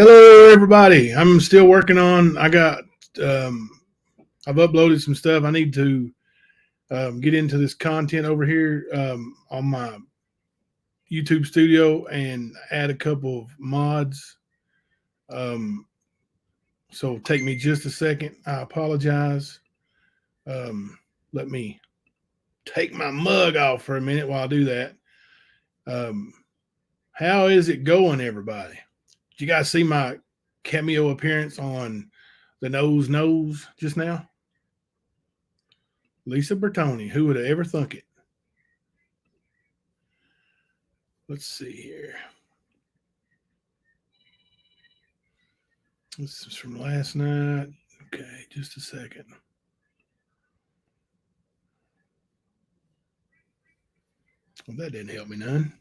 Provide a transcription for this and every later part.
Hello, everybody. I'm still working on. Um, I've uploaded some stuff. I need to get into this content over here on my YouTube studio and add a couple of mods. Um, so take me just a second. I apologize. Um, Let me take my mug off for a minute while I do that. Um, how is it going, everybody? Did you guys see my cameo appearance on the Nose just now? Lisa Bertoni. Who would have ever thunk it? Let's see here. This is from last night. Okay, just a second. Well, that didn't help me none.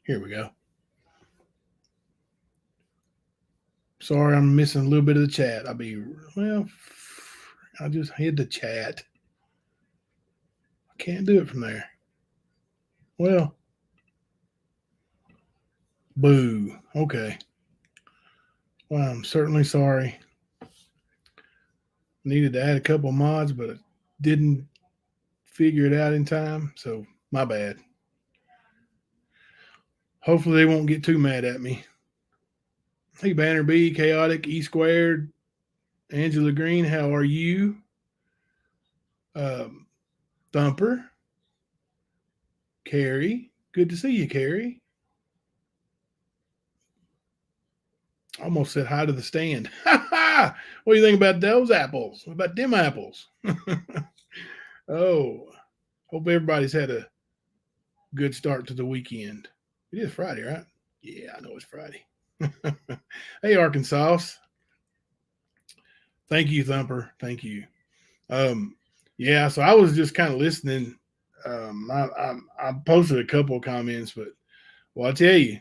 Here we go. Sorry, I'm missing a little bit of the chat. I just hid the chat. I can't do it from there. Well, boo. Okay. Well, I'm certainly sorry. Needed to add a couple mods, but I didn't figure it out in time. So, my bad. Hopefully, they won't get too mad at me. Hey, Banner B, Chaotic, E Squared, Angela Green, how are you? Um, Thumper, Carrie, good to see you, Carrie. Almost said hi to the stand. Ha ha! What do you think about those apples? What about them apples? Oh, hope everybody's had a good start to the weekend. It is Friday, right? Yeah, I know it's Friday. Hey, Arkansas. Thank you, Thumper. Thank you. Um, yeah, so I was just kind of listening. I posted a couple of comments, but well, I tell you,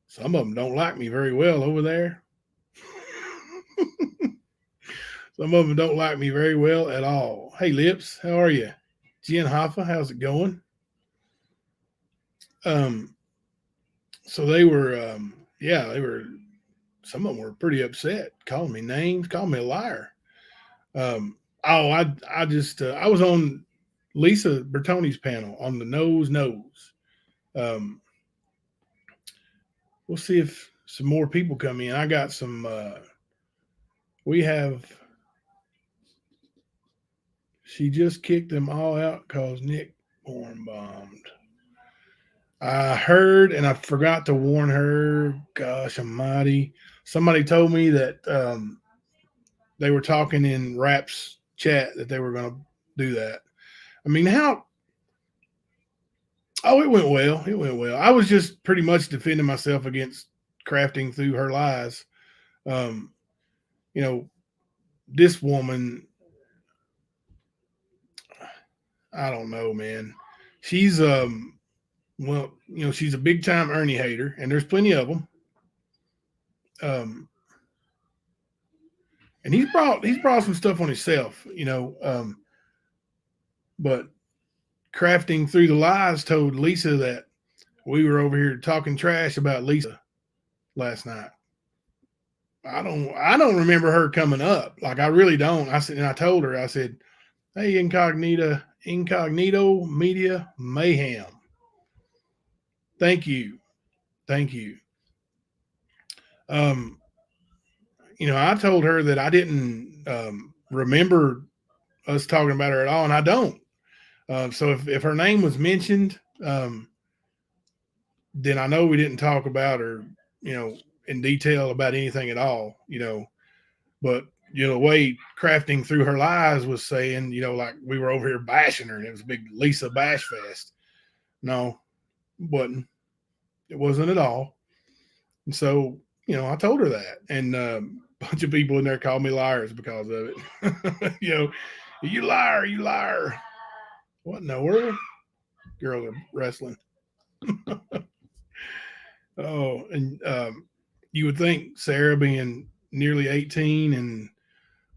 some of them don't like me very well over there. Some of them don't like me very well at all. Hey, Lips, how are you? Jen Hoffa, how's it going? Um, so they were. Some of them were pretty upset, calling me names, calling me a liar. I was on Lisa Bertoni's panel on the Nose. Um, we'll see if some more people come in. I got some. We have. She just kicked them all out because Nick Bourne bombed. I heard and I forgot to warn her. Gosh almighty. Somebody told me that they were talking in Rap's chat that they were going to do that. I mean, how? Oh, it went well. It went well. I was just pretty much defending myself against crafting through her lies. Um, you know, this woman, I don't know, man. She's she's a big time Ernie hater, and there's plenty of them. Um, and he's brought some stuff on himself, but crafting through the lies told Lisa that we were over here talking trash about Lisa last night. I don't remember her coming up. Like I really don't. I said, and I told her, I said, "Hey, incognito media mayhem. Thank you." Um, I told her that I didn't remember us talking about her at all, and I don't. So if her name was mentioned, then I know we didn't talk about her, in detail about anything at all, But the way crafting through her lies was saying, like we were over here bashing her, and it was a big Lisa bash fest. No, wasn't. It wasn't at all. And so, I told her that, and a bunch of people in there called me liars because of it. You liar, you liar. What in the world? Girls are wrestling. Oh, and you would think Sarah being nearly 18 and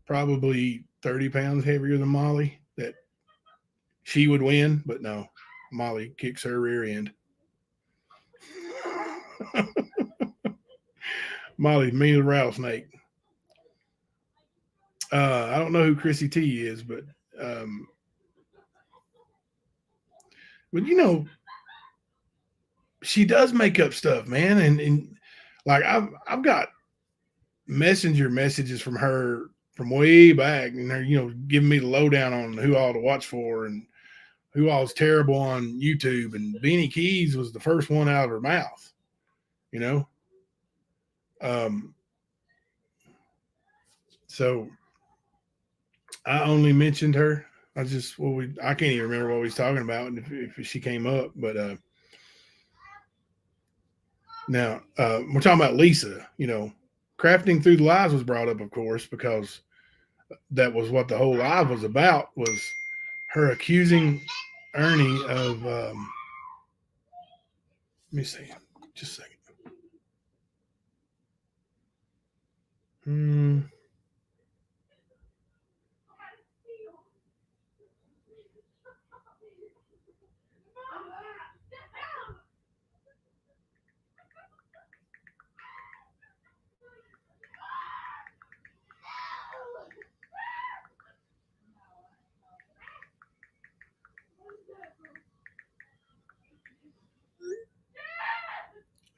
probably 30 pounds heavier than Molly that she would win, but no, Molly kicks her rear end. Molly, me the rattlesnake. I don't know who Chrissy T is, um, but she does make up stuff, man, and like I've got messenger messages from her from way back, and they're giving me the lowdown on who all to watch for and who all was terrible on YouTube. And Beanie Keys was the first one out of her mouth, you know. Um, so I only mentioned her. I can't even remember what we was talking about if she came up, but now we're talking about Lisa. Crafting through the lies was brought up, of course, because that was what the whole live was about, was her accusing Ernie of let me see, just a second.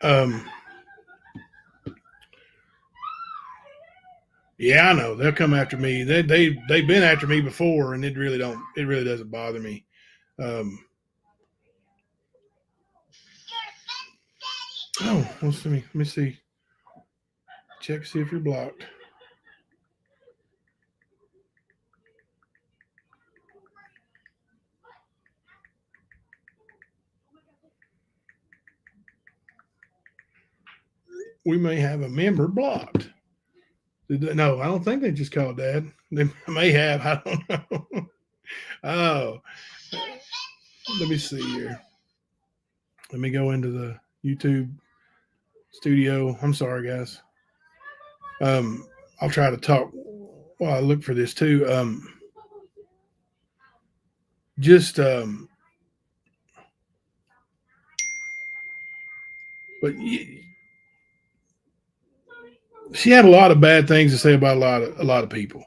Um, yeah, I know they'll come after me. They've been after me before, and it really doesn't bother me. Um, let me see. Check see if you're blocked. We may have a member blocked. No, I don't think they just called Dad. They may have. I don't know. Oh, let me see here. Let me go into the YouTube studio. I'm sorry, guys. I'll try to talk while I look for this too. Just but she had a lot of bad things to say about a lot of people.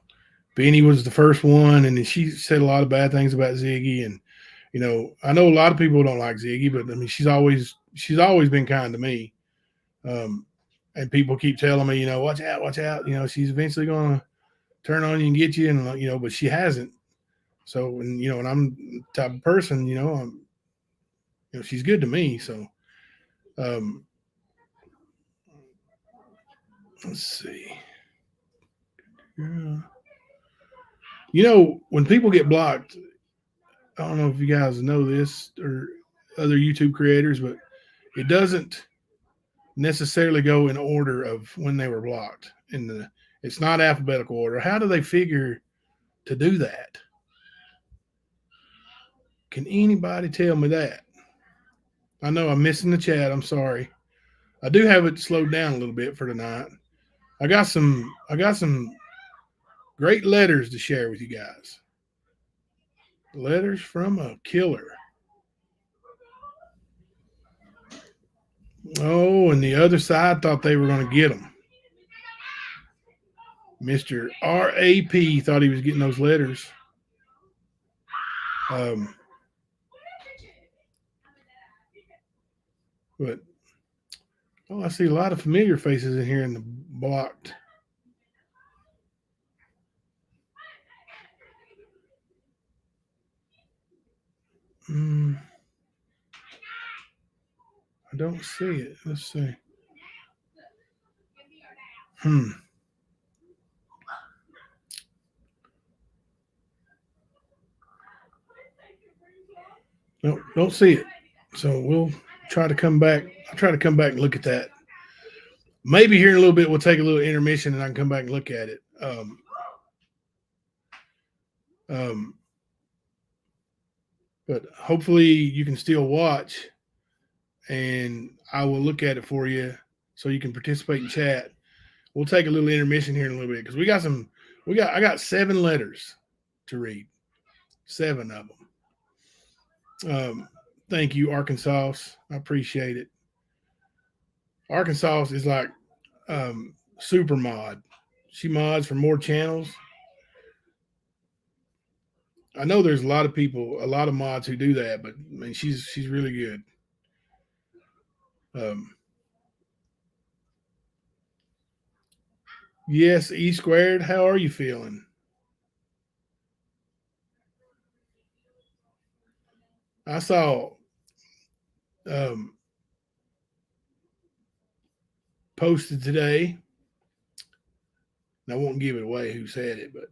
Beanie was the first one, and then she said a lot of bad things about Ziggy. And I know a lot of people don't like Ziggy, but I mean, she's always been kind to me. And people keep telling me, watch out, watch out. She's eventually going to turn on you and get you, and but she hasn't. So, and I'm the type of person, she's good to me. So, um, let's see. Yeah. When people get blocked, I don't know if you guys know this or other YouTube creators, but it doesn't necessarily go in order of when they were blocked. It's not alphabetical order. How do they figure to do that? Can anybody tell me that? I know I'm missing the chat. I'm sorry. I do have it slowed down a little bit for tonight. I got some great letters to share with you guys. Letters from a killer. Oh, and the other side thought they were going to get them. Mr. RAP thought he was getting those letters. But I see a lot of familiar faces in here in the blocked. I don't see it. Let's see. Nope, don't see it. So we'll try to come back. I'll try to come back and look at that. Maybe here in a little bit we'll take a little intermission and I can come back and look at it. But hopefully you can still watch, and I will look at it for you so you can participate in chat. We'll take a little intermission here in a little bit because I got 7 letters to read, 7 of them. Thank you, Arkansas. I appreciate it. Arkansas is like super mod. She mods for more channels. I know there's a lot of people, a lot of mods who do that, but I mean, she's really good. Um, yes, E squared. How are you feeling? I saw um, posted today. And I won't give it away who said it, but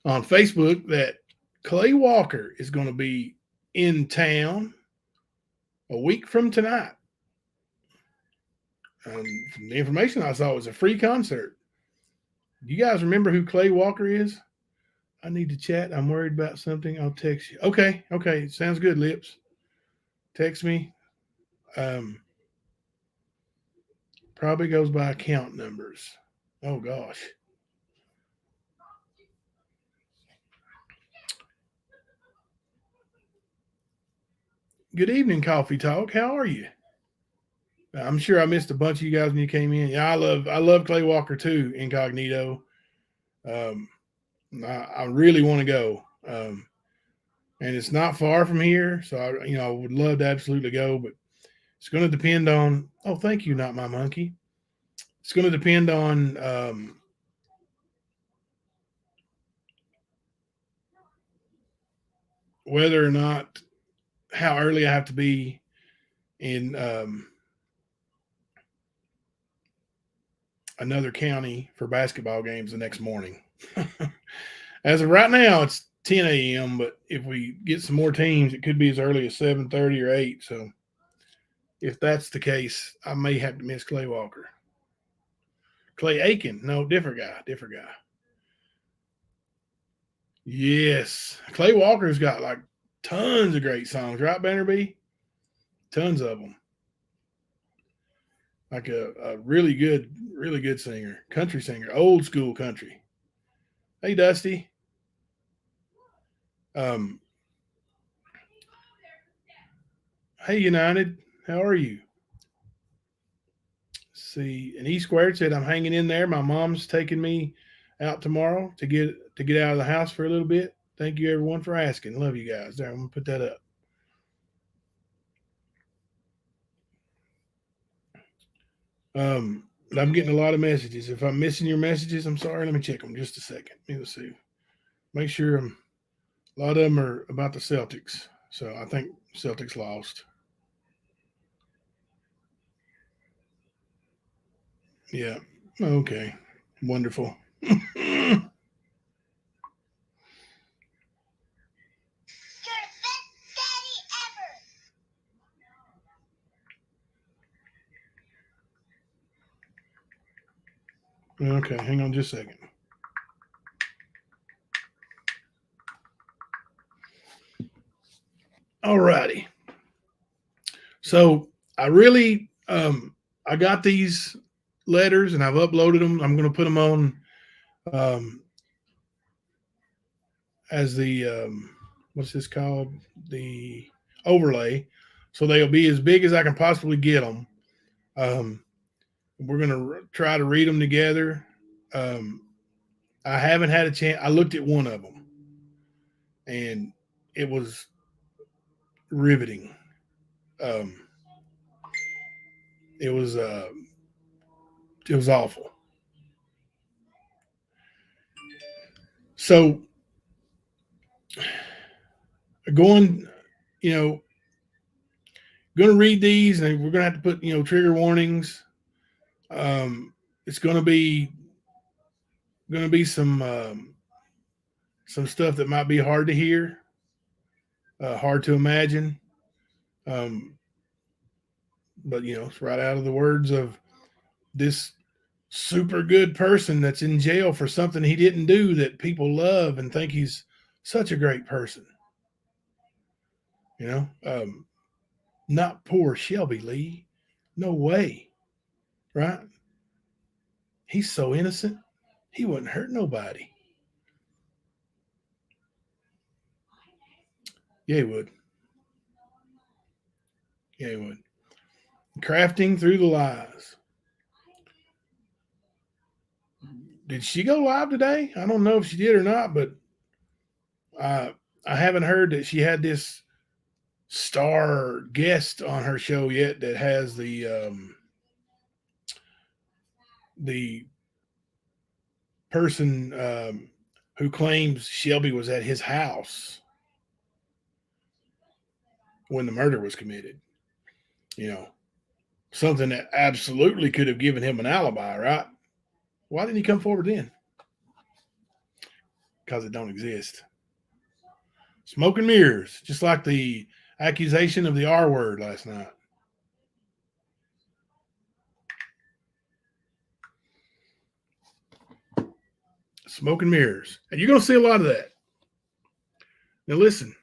on Facebook that Clay Walker is going to be in town a week from tonight. From the information I saw, it was a free concert. You guys remember who Clay Walker is? I need to chat. I'm worried about something. I'll text you. Okay. Okay. Sounds good, Lips. Text me. Um, Probably goes by account numbers. Oh, gosh. Good evening, Coffee Talk. How are you? I'm sure I missed a bunch of you guys when you came in. Yeah, I love Clay Walker too, Incognito. Um, I really want to go. And it's not far from here, so I would love to absolutely go, but it's going to depend on. Oh, thank you, not my monkey. It's going to depend on whether or not how early I have to be in another county for basketball games the next morning. As of right now, it's 10 a.m. But if we get some more teams, it could be as early as 7:30 or 8. So if that's the case, I may have to miss Clay Walker. Clay Aiken, no, different guy, different guy. Yes, Clay Walker's got like tons of great songs, right, Bannerby? Tons of them. Like a really good singer, country singer, old school country. Hey, Dusty. Um, hey, United. How are you? See, and E squared said I'm hanging in there. My mom's taking me out tomorrow to get out of the house for a little bit. Thank you everyone for asking. Love you guys. There, I'm gonna put that up. But I'm getting a lot of messages. If I'm missing your messages, I'm sorry. Let me check them just a second. Let's see. Make sure a lot of them are about the Celtics. So I think Celtics lost. Yeah. Okay. Wonderful. Okay, hang on just a second. All righty. So I really I got these letters and I've uploaded them. I'm going to put them on um, as the what's this called, the overlay, so they'll be as big as I can possibly get them. Um, we're going to try to read them together. Um, I haven't had a chance. I looked at one of them and it was riveting. Um, it was uh, it was awful. So going, you know, going to read these, and we're going to have to put trigger warnings. It's going to be some stuff that might be hard to hear, hard to imagine. Um, but it's right out of the words of this super good person that's in jail for something he didn't do that people love and think he's such a great person. You know, not poor Shelby Lee. No way, right? He's so innocent. He wouldn't hurt nobody. Yeah, he would. Yeah, he would. Crafting through the lies. did she go live today? I don't know if she did or not, but I haven't heard that she had this star guest on her show yet that has the person who claims Shelby was at his house when the murder was committed. You know, something that absolutely could have given him an alibi, right? Why didn't he come forward then? Because it don't exist. Smoke and mirrors, just like the accusation of the R word last night. Smoke and mirrors. And you're going to see a lot of that. Now, listen.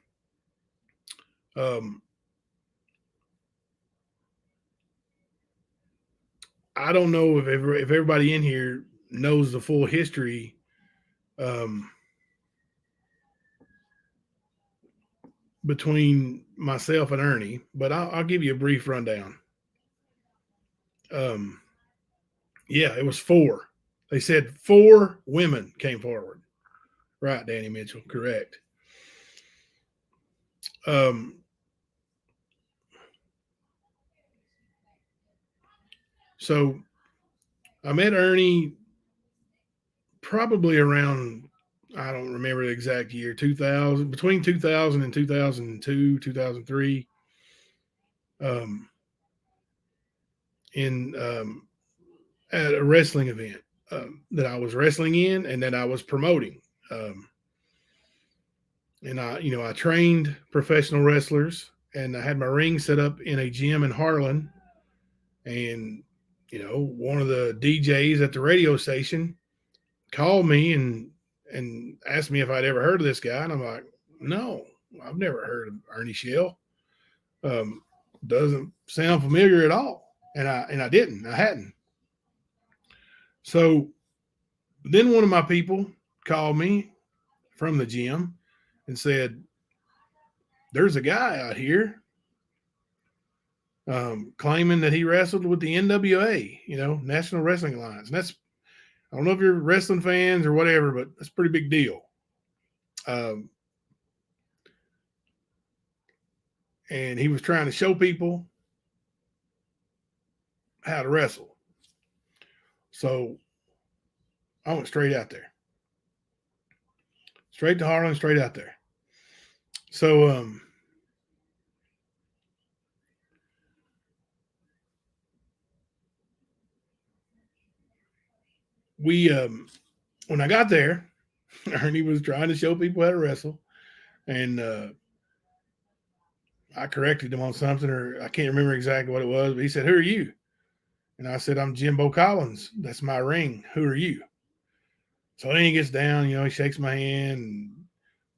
I don't know if everybody in here knows the full history between myself and Ernie, but I'll give you a brief rundown. Yeah, it was 4. They said 4 women came forward. Right, Danny Mitchell, correct. So I met Ernie probably around, I don't remember the exact year, 2000, between 2000 and 2002, 2003. At a wrestling event that I was wrestling in and that I was promoting. And I trained professional wrestlers, and I had my ring set up in a gym in Harlan. And one of the DJs at the radio station called me and asked me if I'd ever heard of this guy, and I'm like, no, I've never heard of Ernie Shell. Doesn't sound familiar at all, and I hadn't. So then one of my people called me from the gym and said, there's a guy out here claiming that he wrestled with the NWA, National Wrestling Alliance. And that's, I don't know if you're wrestling fans or whatever, but that's a pretty big deal. And he was trying to show people how to wrestle. So I went straight out there. Straight to Harlan, straight out there. So when I got there, Ernie was trying to show people how to wrestle, and I corrected him on something, or I can't remember exactly what it was, but he said, "Who are you?" And I said, "I'm Jimbo Collins. That's my ring. Who are you?" So then he gets down, he shakes my hand and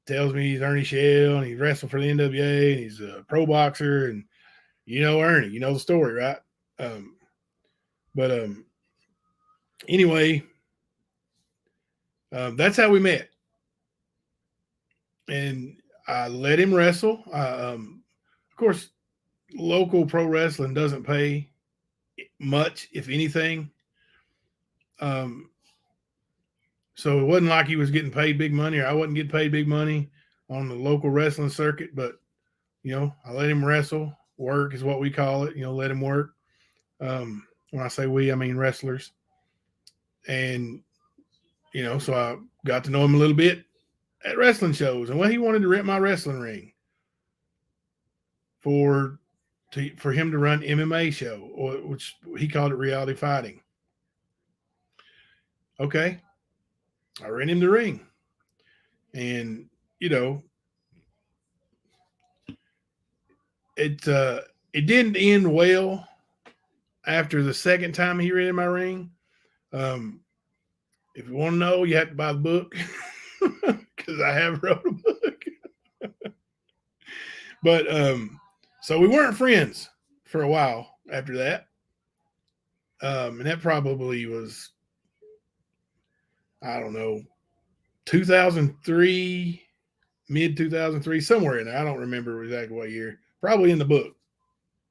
tells me he's Ernie Shell and he wrestled for the NWA and he's a pro boxer, and Ernie, you know the story, right? But anyway, that's how we met. And I let him wrestle. Of course, local pro wrestling doesn't pay much, if anything. So it wasn't like he was getting paid big money, or I wasn't getting paid big money on the local wrestling circuit. But, I let him wrestle. Work is what we call it, let him work. When I say we, I mean wrestlers. And, so I got to know him a little bit at wrestling shows. And he wanted to rent my wrestling ring for him to run MMA show, which he called it reality fighting. Okay. I rent him the ring. And, it didn't end well after the second time he rented my ring. If you want to know, you have to buy the book because I have wrote a book. But so we weren't friends for a while after that. And that probably was, I don't know, 2003, mid 2003, somewhere in there. I don't remember exactly what year. Probably in the book.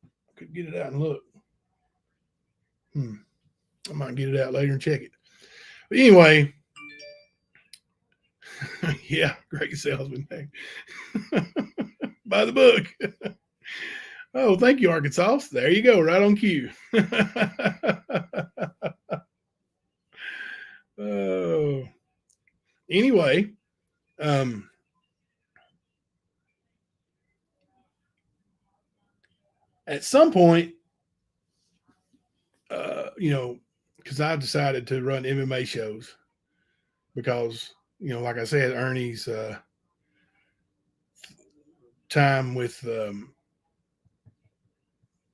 I could get it out and look. I might get it out later and check it. But anyway, yeah, great salesman. By the book. Oh, thank you, Arkansas. There you go, right on cue. Oh, anyway, um, at some point, because I decided to run MMA shows because, like I said, Ernie's time with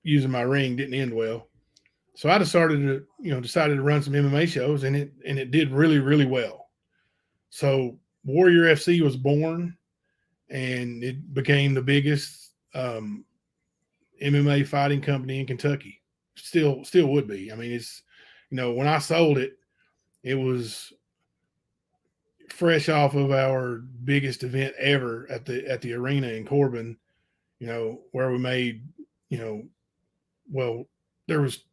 using my ring didn't end well. So I decided to run some MMA shows, and it did really, really well. So Warrior FC was born, and it became the biggest MMA fighting company in Kentucky. Still would be. I mean, it's when I sold it, it was fresh off of our biggest event ever at the arena in Corbin. Where we made well, there was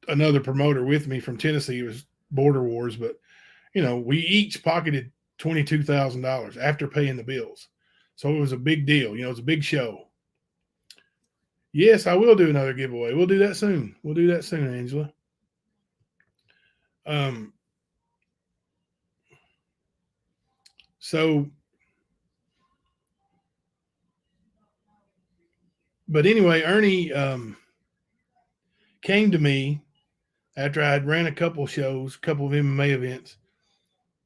another promoter with me from Tennessee. It was Border Wars, but we each pocketed $22,000 after paying the bills. So it was a big deal. It was a big show. Yes, I will do another giveaway. We'll do that soon. Angela. Um, so, but anyway, Ernie came to me after I had ran a couple shows, a couple of MMA events,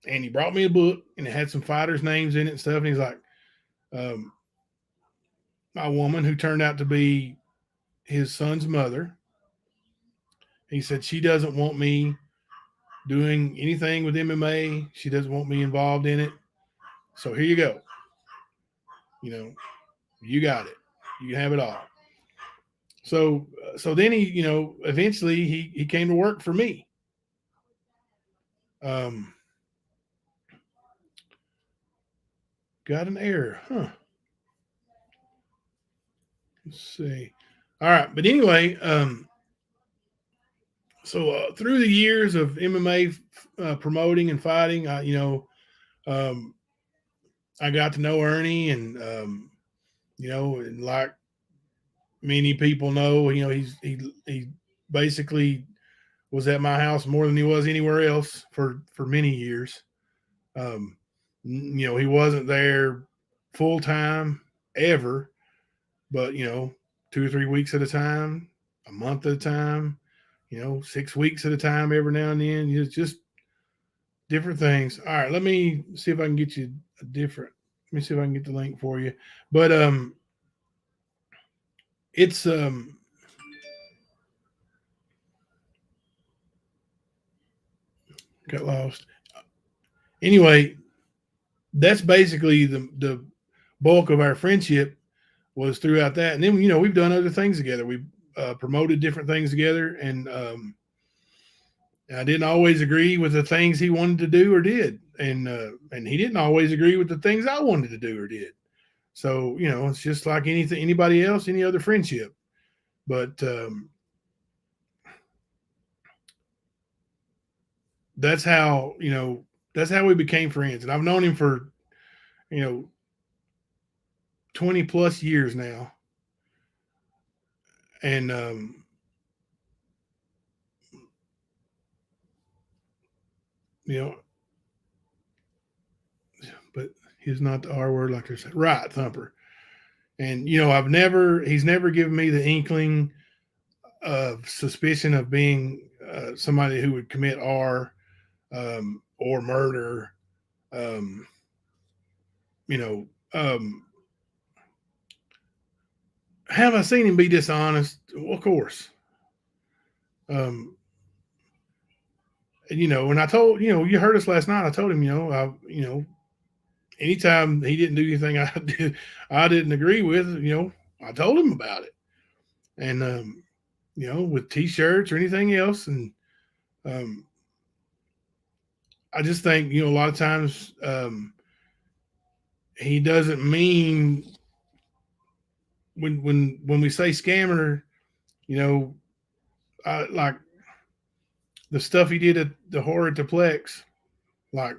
and he brought me a book, and it had some fighters' names in it and stuff. And he's like, my woman, who turned out to be his son's mother, he said she doesn't want me doing anything with MMA. She doesn't want me involved in it. So here you go. You got it. You have it all. So then he, eventually he came to work for me. Got an error, huh? Let's see. All right, but anyway, so through the years of MMA promoting and fighting, I got to know Ernie, and and like many people know, he basically was at my house more than he was anywhere else for many years. He wasn't there full time ever, but 2 or 3 weeks at a time, a month at a time, 6 weeks at a time, every now and then. It's just different things. All right, let me see if I can get you a different. Let me see if I can get the link for you. But it's got lost. Anyway, that's basically the bulk of our friendship was throughout that. And then we've done other things together. We promoted different things together, and I didn't always agree with the things he wanted to do or did, and he didn't always agree with the things I wanted to do or did. So it's just like anybody else, any other friendship. But that's how we became friends, and I've known him for 20 plus years now, and but he's not the R word like there's right thumper. And he's never given me the inkling of suspicion of being somebody who would commit R or murder. Have I seen him be dishonest? Well, of course. And when I told you heard us last night, I told him anytime he didn't do anything I didn't agree with, I told him about it. And with T-shirts or anything else, and I just think a lot of times he doesn't mean when we say scammer, like the stuff he did at the horror at the Plex. Like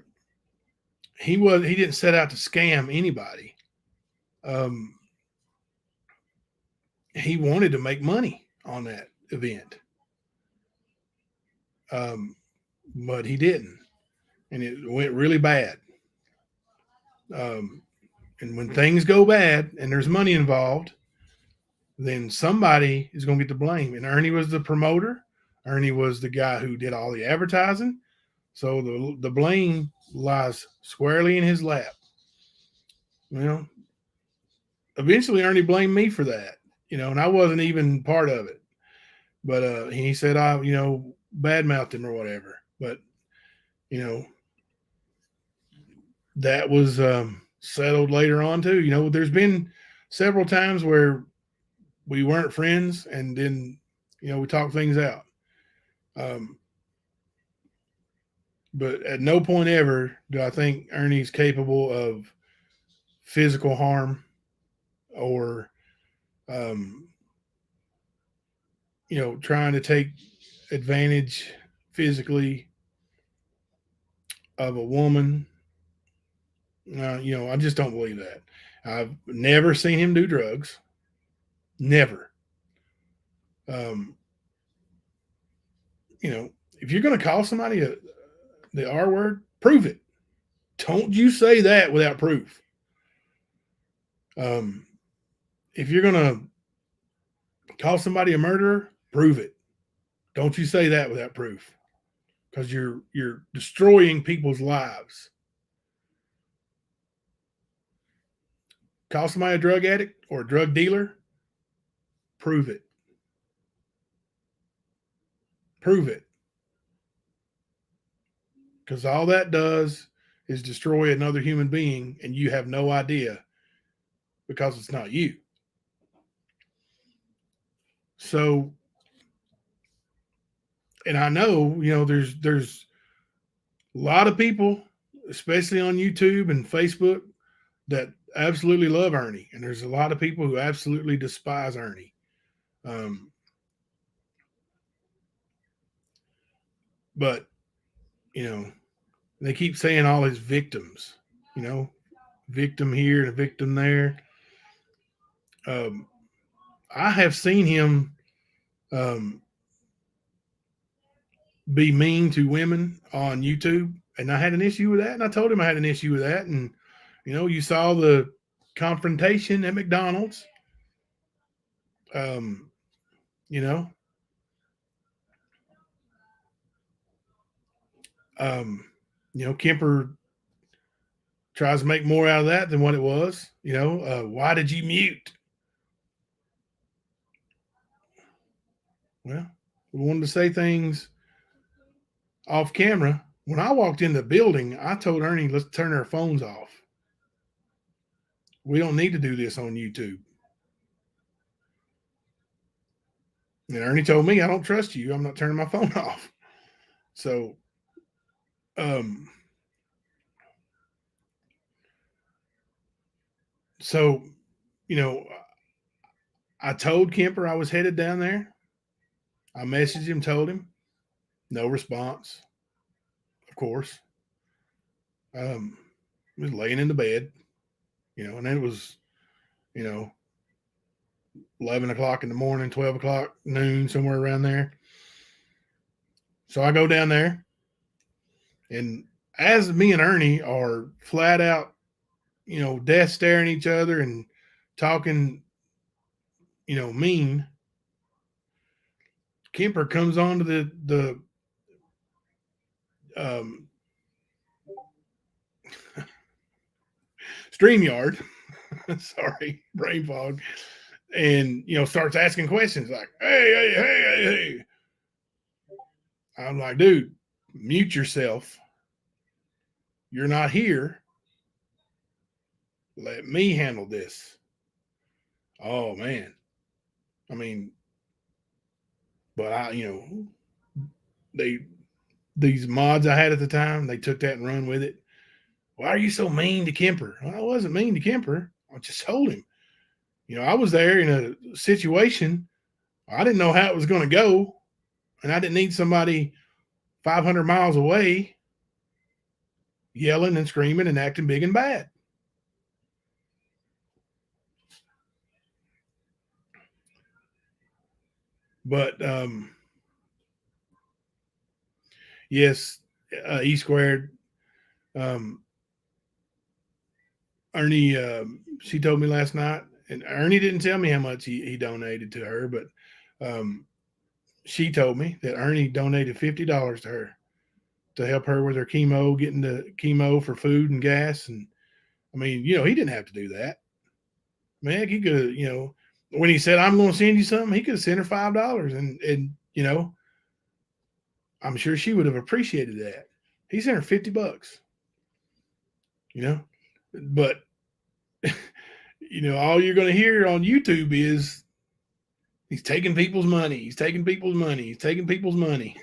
he didn't set out to scam anybody. Um, he wanted to make money on that event. But he didn't, and it went really bad. And when things go bad and there's money involved, then somebody is going to get the blame. And Ernie was the promoter. Ernie was the guy who did all the advertising. So the blame lies squarely in his lap. Well, eventually Ernie blamed me for that, and I wasn't even part of it. But he said I, badmouthed him or whatever. But, that was settled later on too. There's been several times where we weren't friends, and then we talked things out. But at no point ever do I think Ernie's capable of physical harm or trying to take advantage physically of a woman. I just don't believe that. I've never seen him do drugs. Never. If you're going to call somebody the R word, prove it. Don't you say that without proof. If you're going to call somebody a murderer, prove it. Don't you say that without proof, because you're destroying people's lives. Call somebody a drug addict or a drug dealer, prove it. Prove it. Because all that does is destroy another human being, and you have no idea because it's not you. So, and I know, there's a lot of people, especially on YouTube and Facebook, that absolutely love Ernie. And there's a lot of people who absolutely despise Ernie. But, they keep saying all his victims, victim here and a victim there. I have seen him be mean to women on YouTube, and I had an issue with that, and I told him I had an issue with that. And you saw the confrontation at McDonald's. Kemper tries to make more out of that than what it was. Why did you mute? Well, we wanted to say things off camera. When I walked in the building, I told Ernie, let's turn our phones off. We don't need to do this on YouTube. And Ernie told me, I don't trust you. I'm not turning my phone off. So, I told Kemper I was headed down there. I messaged him, told him. No response, of course. He was laying in the bed, and then it was, 11 o'clock in the morning, 12 o'clock, noon, somewhere around there. So I go down there, and as me and Ernie are flat out, death staring each other and talking, mean, Kemper comes onto the StreamYard. Sorry, brain fog. And, starts asking questions like, hey. I'm like, dude, mute yourself. You're not here. Let me handle this. Oh, man. I mean, but these mods I had at the time, they took that and run with it. Why are you so mean to Kemper? Well, I wasn't mean to Kemper. I just told him. I was there in a situation. I didn't know how it was going to go, and I didn't need somebody 500 miles away yelling and screaming and acting big and bad. But yes, E squared. Um, Ernie, she told me last night, and Ernie didn't tell me how much he donated to her, but um, she told me that Ernie donated $50 to her to help her with her chemo, getting the chemo for food and gas. And I mean, he didn't have to do that. Man, he could have, when he said, I'm going to send you something, he could have sent her $5. And I'm sure she would have appreciated that. He sent her $50, but all you're going to hear on YouTube is he's taking people's money. He's taking people's money. He's taking people's money.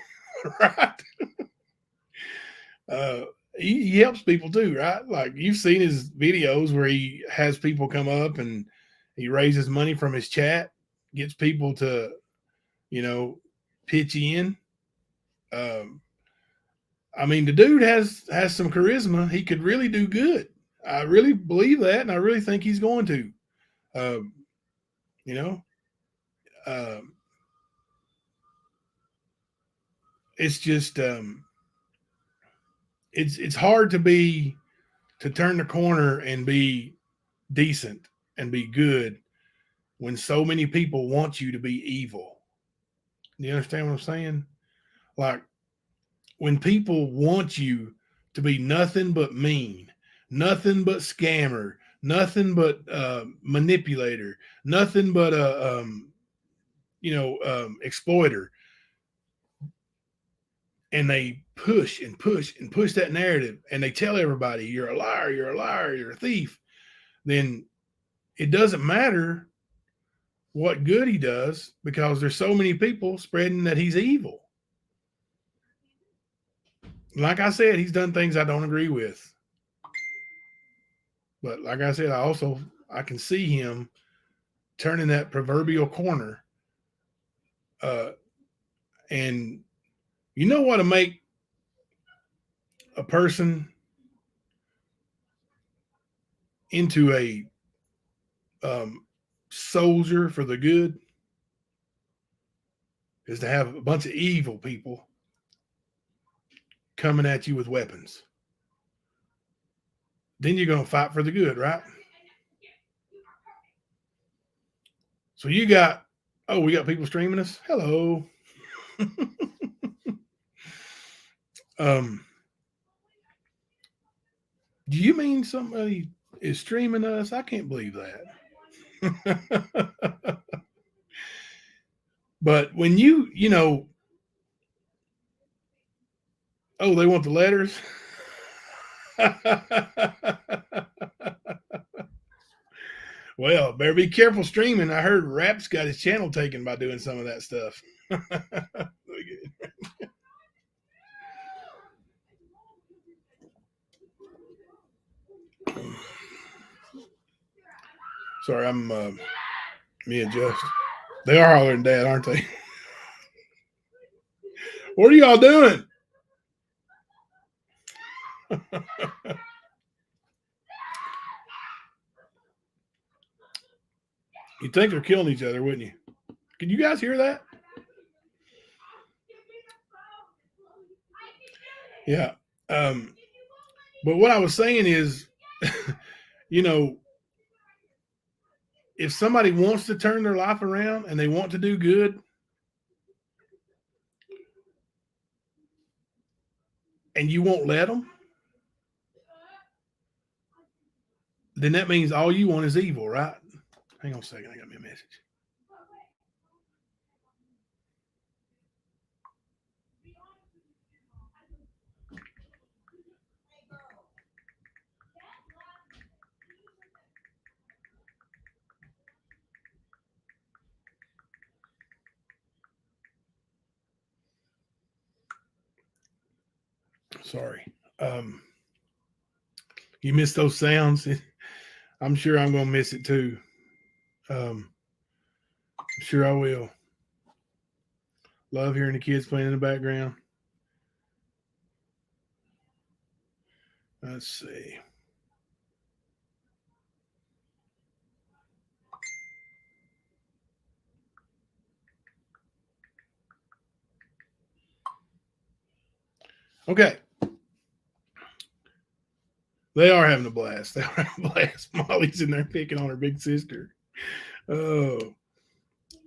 Right. He helps people too, right? Like you've seen his videos where he has people come up and he raises money from his chat, gets people to, pitch in. I mean, the dude has some charisma. He could really do good. I really believe that, and I really think he's going to. Um, you know, um, it's just it's hard to turn the corner and be decent and be good when so many people want you to be evil. You understand what I'm saying? Like when people want you to be nothing but mean, nothing but scammer, nothing but manipulator, nothing but a exploiter, and they push and push and push that narrative, and they tell everybody you're a liar, you're a liar, you're a thief. Then it doesn't matter what good he does because there's so many people spreading that he's evil. Like I said, he's done things I don't agree with. But like I said, I can see him turning that proverbial corner. And you know what to make a person into a soldier for the good is to have a bunch of evil people coming at you with weapons. Then you're going to fight for the good, right? So we got people streaming us. Hello. Do you mean somebody is streaming us? I can't believe that. But when they want the letters. Well, better be careful streaming. I heard Rap's got his channel taken by doing some of that stuff. Sorry, I'm me adjust. They are hollering dad, aren't they? What are y'all doing? You'd think they're killing each other, wouldn't you? Can you guys hear that? Yeah. But what I was saying is, if somebody wants to turn their life around and they want to do good, and you won't let them, then that means all you want is evil, right? Hang on a second. I got me a message. Sorry. You missed those sounds. I'm sure I'm going to miss it too. I'm sure I will. Love hearing the kids playing in the background. Let's see. Okay. They are having a blast. They are having a blast. Molly's in there picking on her big sister. Oh.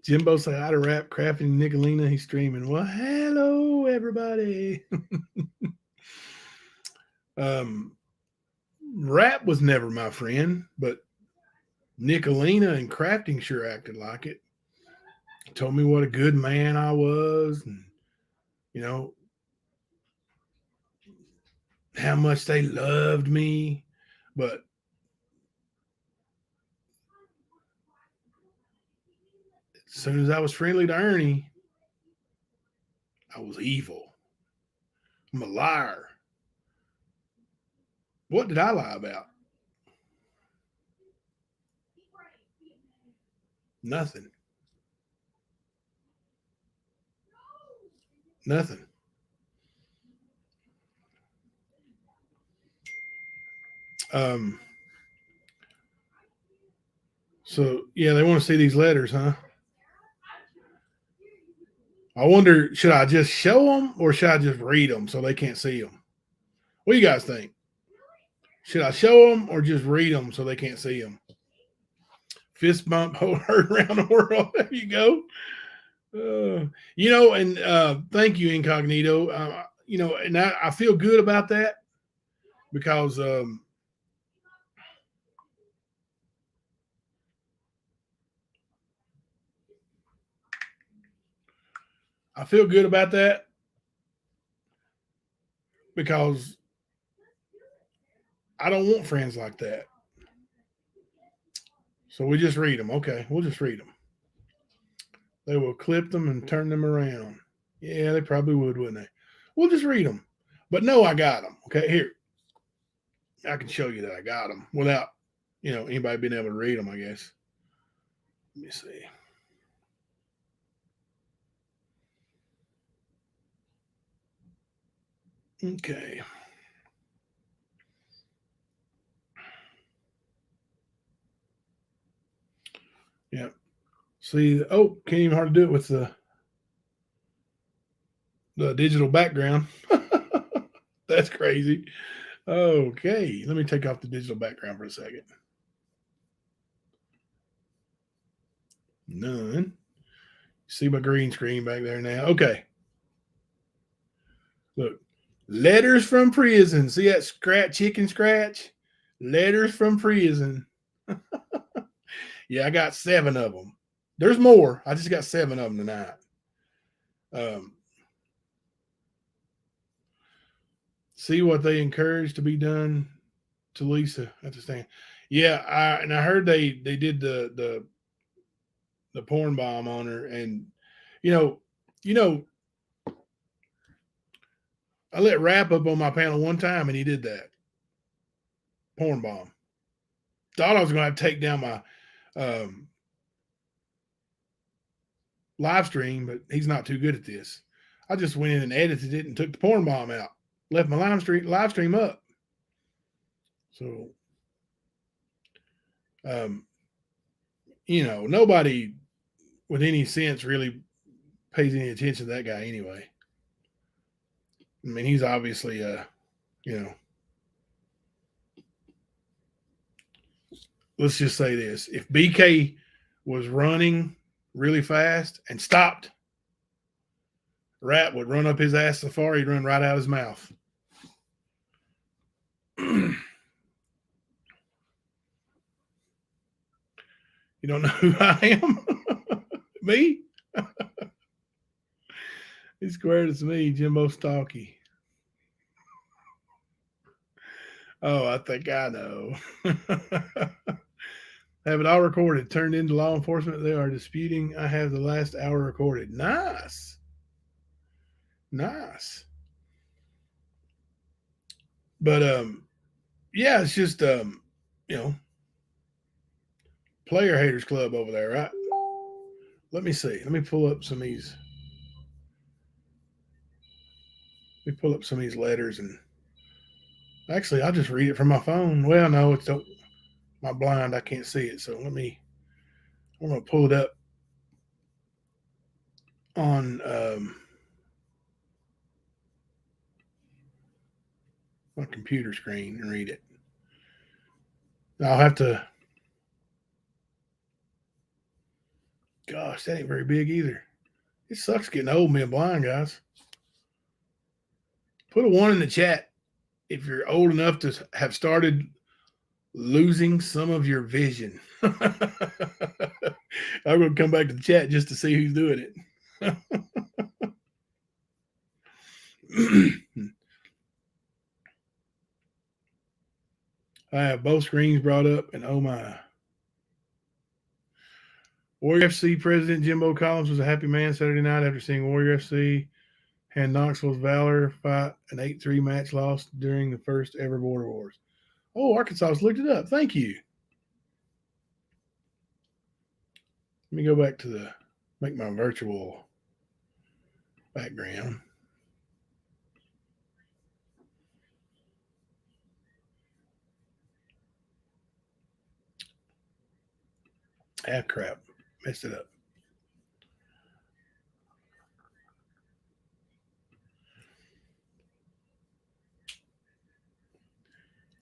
Jimbo say hi to Rap, Crafty, and Nicolina. He's streaming. Well, hello, everybody. Rap was never my friend, but Nicolina and Crafting sure acted like it. Told me what a good man I was, and you know how much they loved me. But as soon as I was friendly to Ernie, I was evil. I'm a liar. What did I lie about? Nothing. Nothing. Um. So yeah, they want to see these letters, huh? I wonder, should I just show them or should I just read them so they can't see them? What do you guys think? Should I show them or just read them so they can't see them? Fist bump, heard around the world. There you go. And thank you, Incognito. And I feel good about that because I feel good about that because I don't want friends like that. So we just read them. Okay, we'll just read them. They will clip them and turn them around. Yeah, they probably would, wouldn't they? We'll just read them. But no, I got them. Okay, here. I can show you that I got them without, anybody being able to read them, I guess. Let me see. Okay. Yeah. See, can't even hardly do it with the digital background. That's crazy. Okay, let me take off the digital background for a second. None. See my green screen back there now. Okay. Look, letters from prison. See that chicken scratch? Letters from prison. Yeah, I got 7 of them. There's more. I just got 7 of them tonight. See what they encourage to be done to Lisa at the stand. Yeah, I heard they did the porn bomb on her, and you know, you know, I let Rap up on my panel one time, and he did that porn bomb. Thought I was going to take down my live stream, but he's not too good at this. I just went in and edited it and took the porn bomb out, left my live stream up. So, nobody with any sense really pays any attention to that guy anyway. I mean, he's obviously, let's just say this: if BK was running really fast and stopped, Rat would run up his ass so far he'd run right out of his mouth. You don't know who I am? Me? He's squared as me, Jimbo Stalky. Oh, I think I know. Have it all recorded, turned into law enforcement. They are disputing. I have the last hour recorded. Nice. Nice. But yeah, it's just player haters club over there, right? Let me see. Let me pull up some of these. Let me pull up some of these letters and Actually, I'll just read it from my phone. Well, no, it's my blind. I can't see it. So I'm going to pull it up on my computer screen and read it. I'll have to. Gosh, that ain't very big either. It sucks getting old and being blind, guys. Put a 1 in the chat if you're old enough to have started losing some of your vision. I'm going to come back to the chat just to see who's doing it. I have both screens brought up, and oh my. Warrior FC President Jimbo Collins was a happy man Saturday night after seeing Warrior FC and Knoxville's Valor fight an 8-3 match lost during the first ever Border Wars. Oh, Arkansas looked it up. Thank you. Let me go back to make my virtual background. Ah, crap. Messed it up.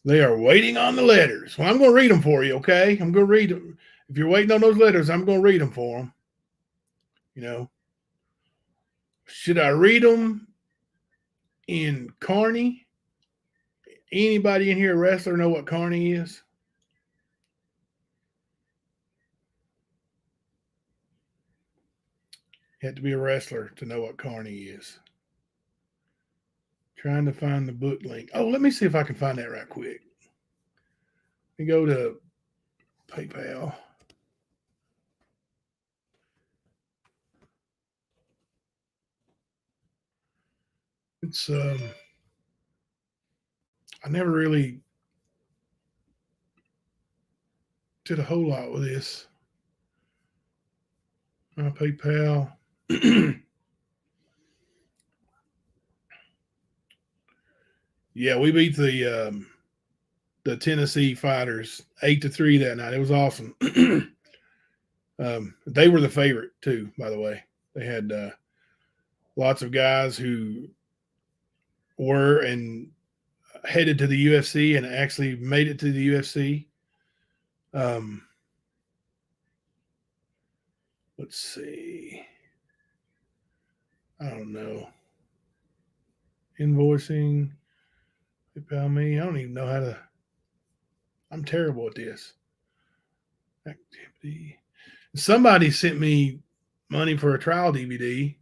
They are waiting on the letters. Well, I'm going to read them for you, okay? I'm going to read them. If you're waiting on those letters, I'm going to read them for them. You know, should I read them in Carney? Anybody in here, a wrestler, know what Carney is? You have to be a wrestler to know what Carney is. Trying to find the book link. Oh, let me see if I can find that right quick. Let me go to PayPal. It's I never really did a whole lot with this. My PayPal. Yeah, we beat the Tennessee Fighters 8-3 that night. It was awesome. They were the favorite too, by the way. They had lots of guys who were and headed to the UFC and actually made it to the UFC. Let's see. I don't know. Invoicing, PayPal me. I don't even know how to. I'm terrible at this. Activity. Somebody sent me money for a trial DVD.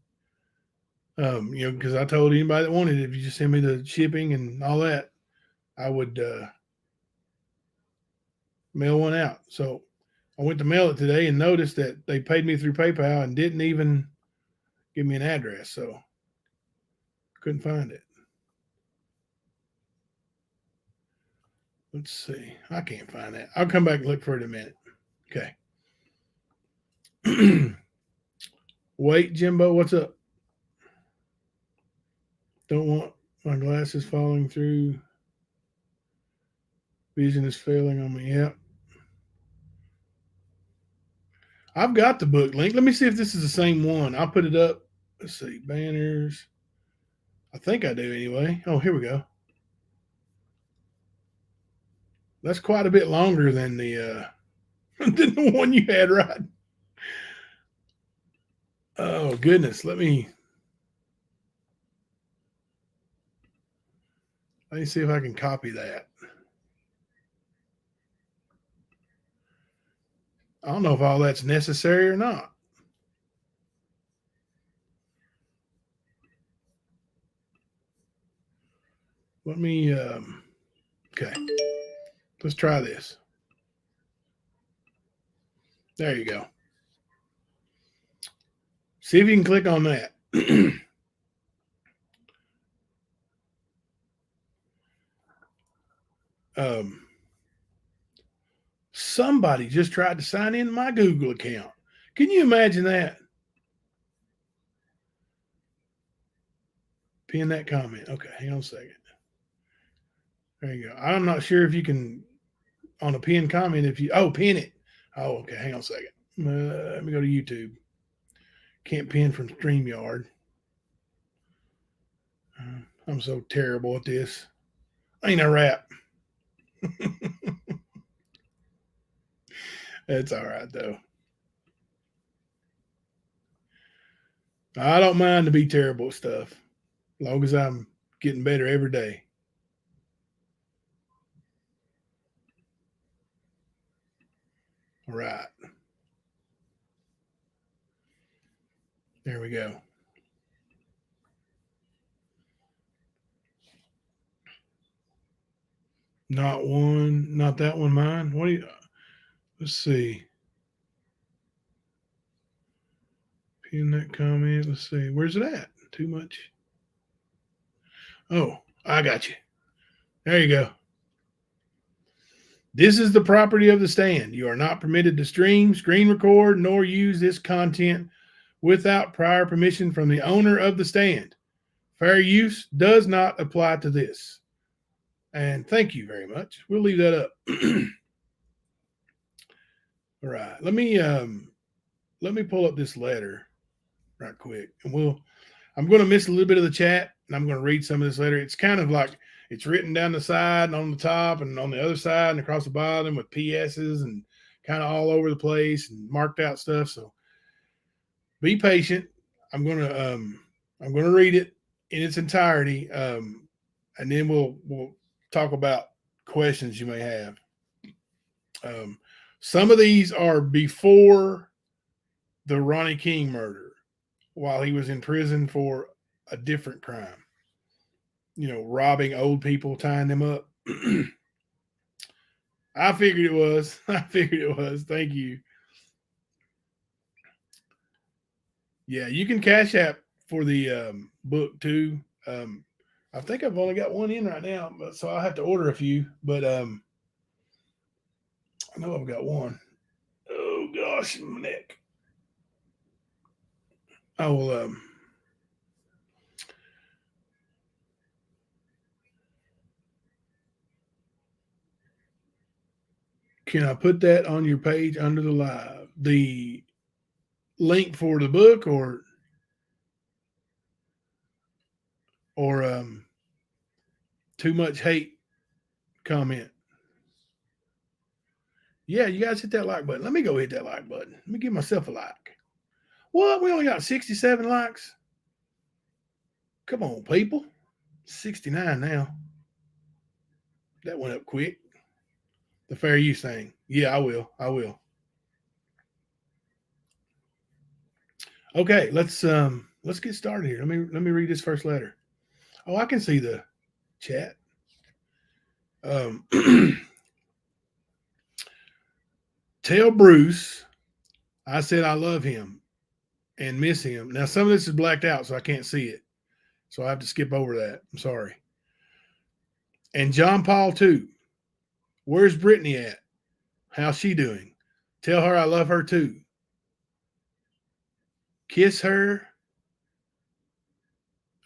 Because I told anybody that wanted it, if you just send me the shipping and all that, I would mail one out. So I went to mail it today and noticed that they paid me through PayPal and didn't even give me an address. So couldn't find it. Let's see. I can't find that. I'll come back and look for it in a minute. Okay. Wait, Jimbo, what's up? Don't want my glasses falling through. Vision is failing on me. Yep. I've got the book link. Let me see if this is the same one. I'll put it up. Let's see. Banners. I think I do anyway. Oh, here we go. That's quite a bit longer than the than the one you had, right? Oh goodness. Let me see if I can copy that. I don't know if all that's necessary or not. Let me okay. Let's try this. There you go. See if you can click on that. Somebody just tried to sign in my Google account. Can you imagine that? Pin that comment. Okay, hang on a second. There you go. I'm not sure if you can on a pin comment if you pin it. Oh, okay. Hang on a second. Let me go to YouTube. Can't pin from StreamYard. I'm so terrible at this. Ain't a rap. It's all right though. I don't mind to be terrible at stuff, as long as I'm getting better every day. All right. There we go. Not one, not that one mine. What do you let's see. Pin that comment. Let's see. Where's it at? Too much. Oh, I got you. There you go. This is the property of the stand. You are not permitted to stream, screen record, nor use this content without prior permission from the owner of the stand. Fair use does not apply to this. And thank you very much. We'll leave that up. All right. Let me pull up this letter right quick. And I'm going to miss a little bit of the chat and I'm going to read some of this letter. It's kind of like it's written down the side and on the top and on the other side and across the bottom with PSs and kind of all over the place and marked out stuff. So be patient. I'm going to read it in its entirety. And then we'll talk about questions you may have. Some of these are before the Ronnie King murder, while he was in prison for a different crime. Robbing old people, tying them up. I figured it was. Thank you. Yeah, you can Cash App for the book too. I think I've only got one in right now, so I'll have to order a few. But I know I've got one. Oh gosh, my neck. I will. Can I put that on your page under the live? The link for the book or too much hate comment? Yeah, you guys hit that like button. Let me go hit that like button. Let me give myself a like. What? We only got 67 likes? Come on, people. 69 now. That went up quick. The fair use thing. Yeah, I will. Okay, let's get started here. Let me read this first letter. Oh, I can see the chat. Tell Bruce I said I love him and miss him. Now some of this is blacked out, so I can't see it. So I have to skip over that. I'm sorry. And John Paul too. Where's Brittany at? How's she doing? Tell her I love her too. Kiss her.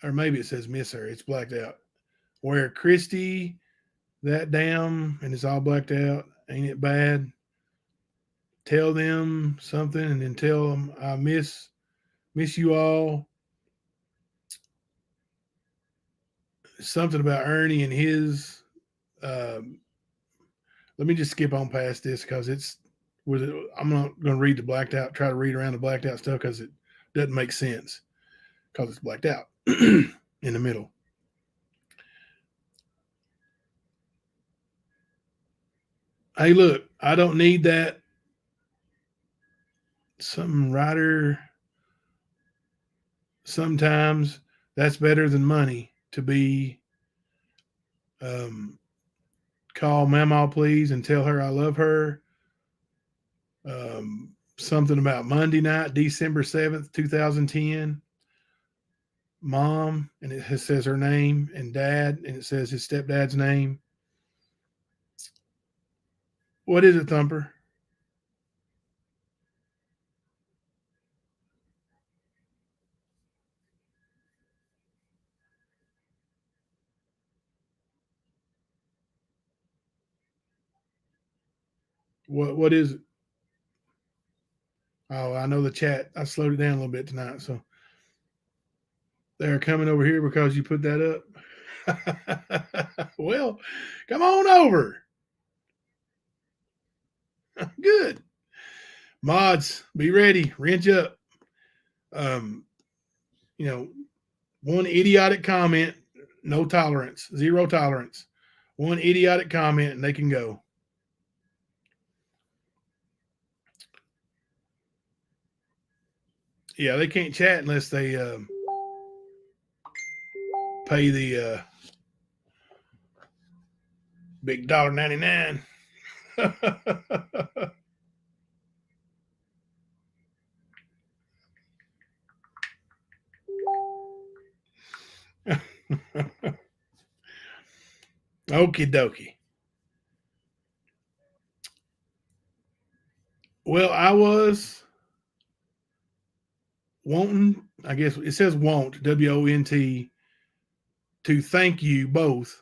Or maybe it says miss her. It's blacked out. Where Christy that damn and it's all blacked out. Ain't it bad? Tell them something and then tell them I miss you all. Something about Ernie and his. Let me just skip on past this because I'm not going to read the blacked out. Try to read around the blacked out stuff because it doesn't make sense because it's blacked out in the middle. Hey, look, I don't need that. Some writer. Sometimes that's better than money to be. Call Mama, please, and tell her I love her. Something about Monday night, December 7th, 2010. Mom, and it says her name, and dad, and it says his stepdad's name. What is it, Thumper? What is it? Oh, I know the chat. I slowed it down a little bit tonight, so they're coming over here because you put that up. Well, come on over. Good. Mods, be ready. Wrench up. Um, you know, one idiotic comment, no tolerance, zero tolerance. One idiotic comment, and they can go. Yeah, they can't chat unless they pay the big $1.99. Okie dokie. Well, I was wanting, I guess it says want, WONT, to thank you both.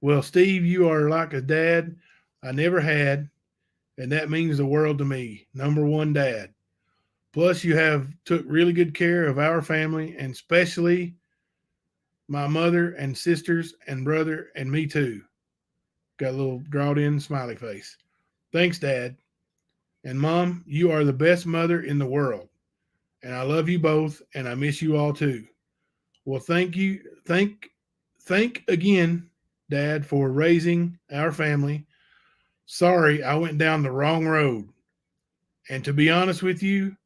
Well, Steve, you are like a dad I never had, and that means the world to me. Number one dad. Plus, you have took really good care of our family, and especially my mother and sisters and brother and me too. Got a little drawed in smiley face. Thanks, Dad. And Mom, you are the best mother in the world. And I love you both, and I miss you all too. Well, thank you. Thank again, Dad, for raising our family. Sorry, I went down the wrong road. And to be honest with you,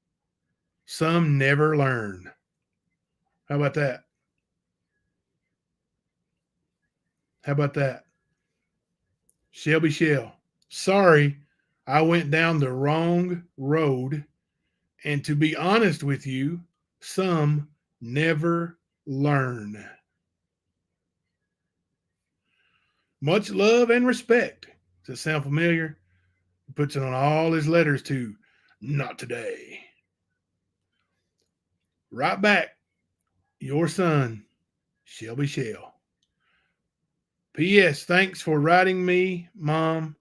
some never learn. How about that? How about that? Shelby Shell. Sorry, I went down the wrong road. And to be honest with you, some never learn. Much love and respect. Does that sound familiar? He puts it on all his letters to not today. Right back, your son, Shelby Shell. P.S. Thanks for writing me, Mom.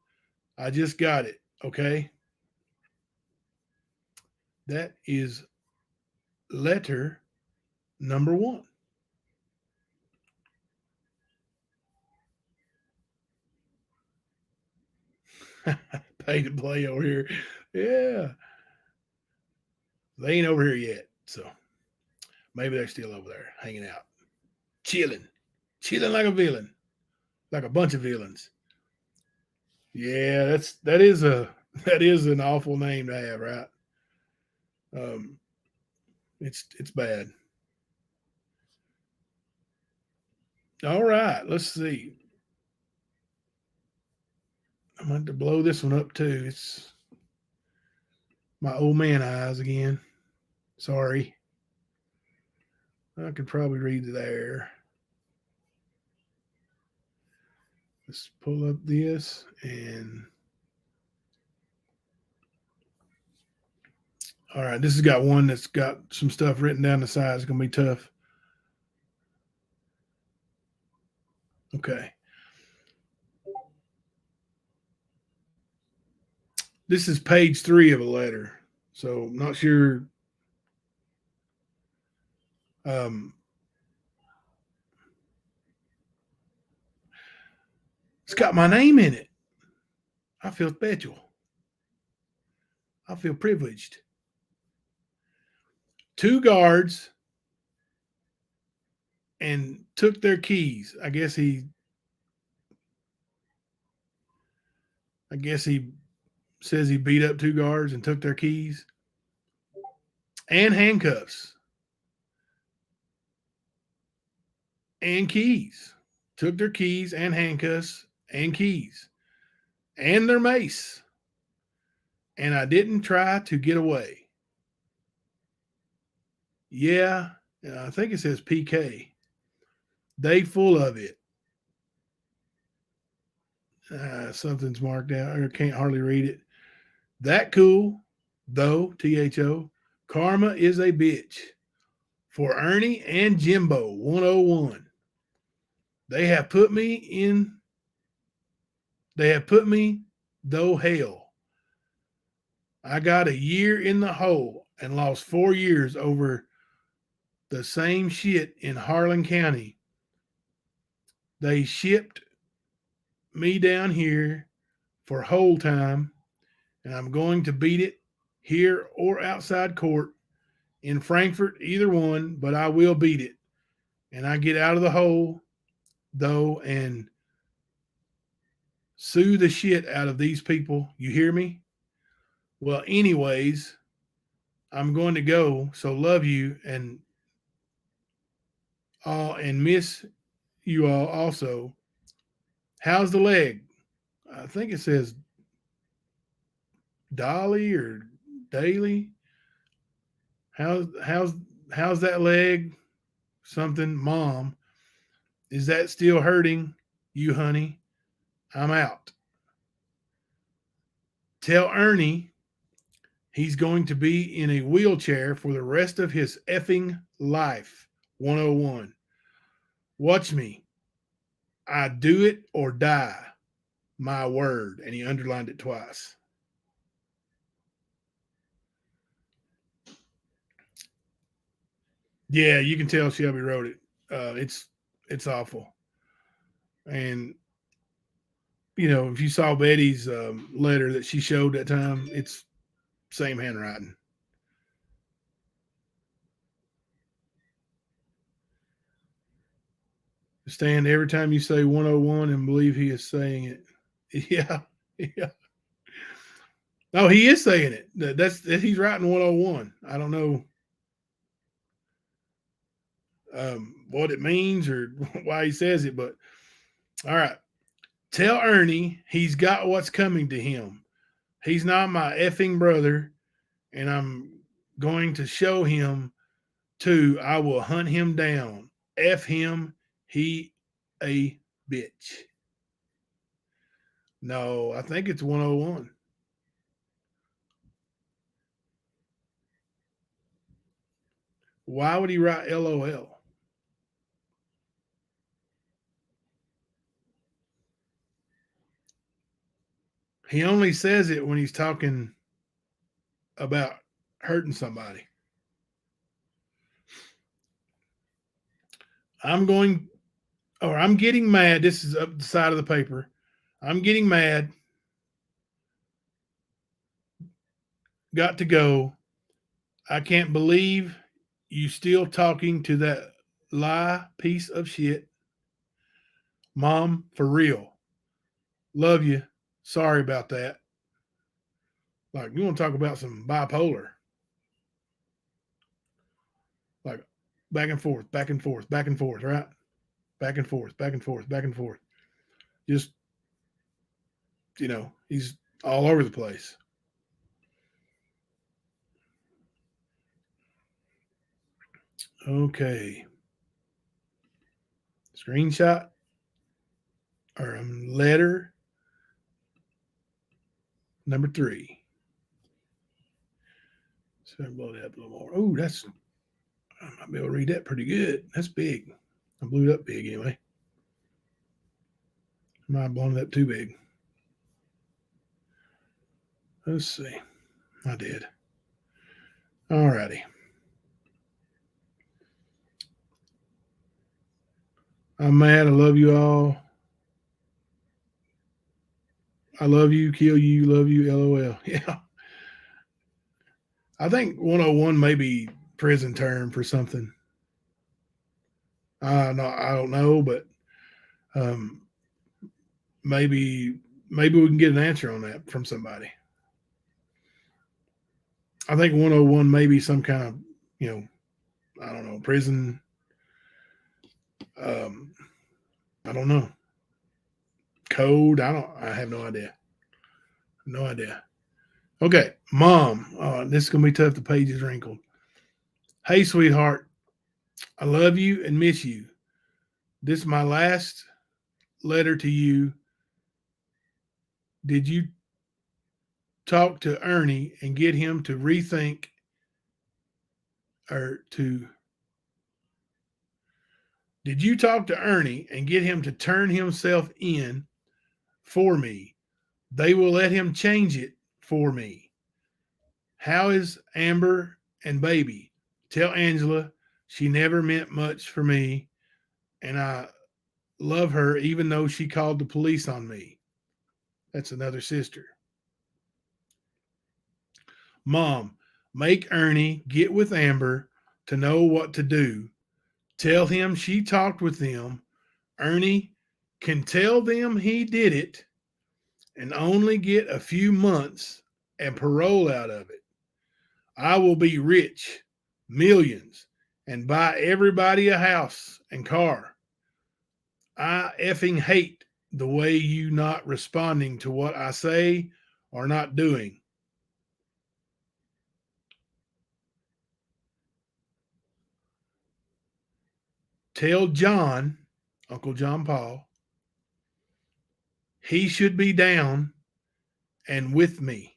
I just got it. Okay. That is letter number one. Pay to play over here. Yeah. They ain't over here yet. So maybe they're still over there hanging out. Chilling. Chilling like a villain. Like a bunch of villains. Yeah, that is an awful name to have, right? Um, it's bad. All right, let's see. I'm going to blow this one up too. It's my old man eyes again. Sorry. I could probably read there. Let's pull up this and all right, this has got one that's got some stuff written down the side. It's going to be tough. Okay. This is page 3 of a letter. So I'm not sure. It's got my name in it. I feel special. I feel privileged. 2 guards and took their keys. I guess he says he beat up 2 guards and took their keys and handcuffs and keys. Took their keys and handcuffs and keys and their mace. And I didn't try to get away. Yeah, I think it says PK. They full of it. Something's marked out. I can't hardly read it. That cool, though, THO. Karma is a bitch. For Ernie and Jimbo, 101. They have put me, though hell. I got a year in the hole and lost 4 years over the same shit in Harlan County. They shipped me down here for whole time, and I'm going to beat it here or outside court in Frankfurt, either one, but I will beat it. And I get out of the hole, though, and sue the shit out of these people. You hear me? Well, anyways, I'm going to go. So love you and miss you all also. How's the leg? I think it says Dolly or Daily. How's that leg? Something, Mom. Is that still hurting you, honey? I'm out. Tell Ernie he's going to be in a wheelchair for the rest of his effing life. 101. Watch me. I do it or die. My word. And he underlined it twice. Yeah, you can tell Shelby wrote it. It's awful. And if you saw Betty's letter that she showed that time, it's same handwriting. Stand every time you say 101 and believe he is saying it. Yeah. Yeah. No, he is saying it. He's writing 101. I don't know what it means or why he says it, but all right. Tell Ernie he's got what's coming to him. He's not my effing brother, and I'm going to show him too. I will hunt him down. F him. He a bitch. No, I think it's 101. Why would he write LOL? He only says it when he's talking about hurting somebody. I'm getting mad. This is up the side of the paper. I'm getting mad. Got to go. I can't believe you still talking to that lie piece of shit. Mom, for real. Love you. Sorry about that. Like, you want to talk about some bipolar. Like, back and forth, back and forth, back and forth, right? Back and forth, back and forth, back and forth. Just, he's all over the place. Okay. Screenshot or letter number 3. So I blow that up a little more. Oh, I might be able to read that pretty good. That's big. I blew it up big anyway. I might have blown it up too big. Let's see. I did. All righty. I'm mad. I love you all. I love you. Kill you. Love you. LOL. Yeah. I think 101 may be prison term for something. No, I don't know, but maybe we can get an answer on that from somebody. I think 101 may be some kind of, I don't know, prison. I don't know. Code. I have no idea. No idea. Okay. Mom. This is going to be tough. The page is wrinkled. Hey, sweetheart. I love you and miss you. This is my last letter to you. Did you talk to Ernie and get him to rethink or to did you talk to Ernie and get him to turn himself in for me? They will let him change it for me. How is Amber and baby? Tell Angela she never meant much for me, and I love her even though she called the police on me. That's another sister. Mom, make Ernie get with Amber to know what to do. Tell him she talked with them. Ernie can tell them he did it and only get a few months and parole out of it. I will be rich, millions, and buy everybody a house and car. I effing hate the way you not responding to what I say or not doing. Tell John, Uncle John Paul, he should be down and with me.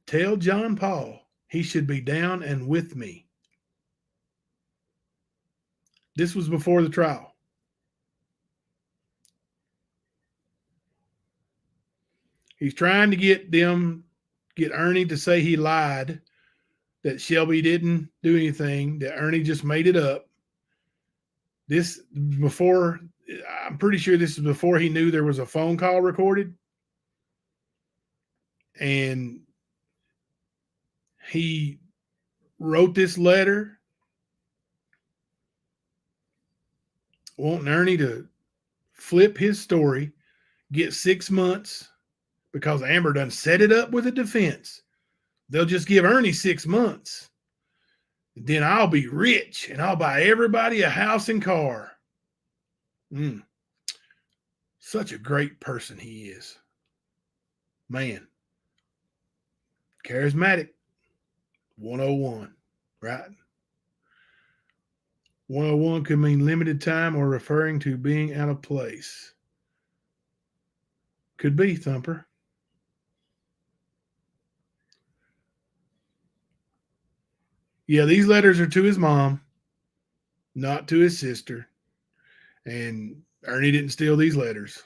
Tell John Paul he should be down and with me. This was before the trial. He's trying to get Ernie to say he lied, that Shelby didn't do anything, that Ernie just made it up. This before, I'm pretty sure this is before he knew there was a phone call recorded. And he wrote this letter wanting Ernie to flip his story, get 6 months because Amber done set it up with a defense. They'll just give Ernie 6 months. Then I'll be rich and I'll buy everybody a house and car. Such a great person he is. Man. Charismatic. 101, right? 101 could mean limited time or referring to being out of place. Could be, Thumper. Yeah, these letters are to his mom, not to his sister. And Ernie didn't steal these letters.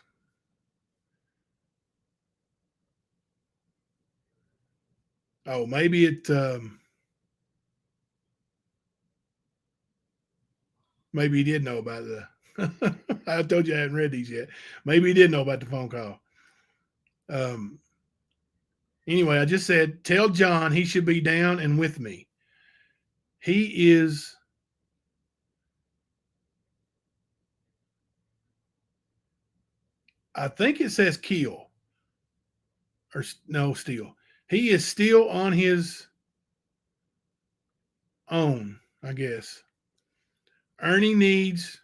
Oh, maybe maybe he did know about the. I told you I hadn't read these yet. Maybe he did know about the phone call. Anyway, I just said, tell John he should be down and with me. He is. I think it says kill. Or no, steal. He is still on his own, I guess. Ernie needs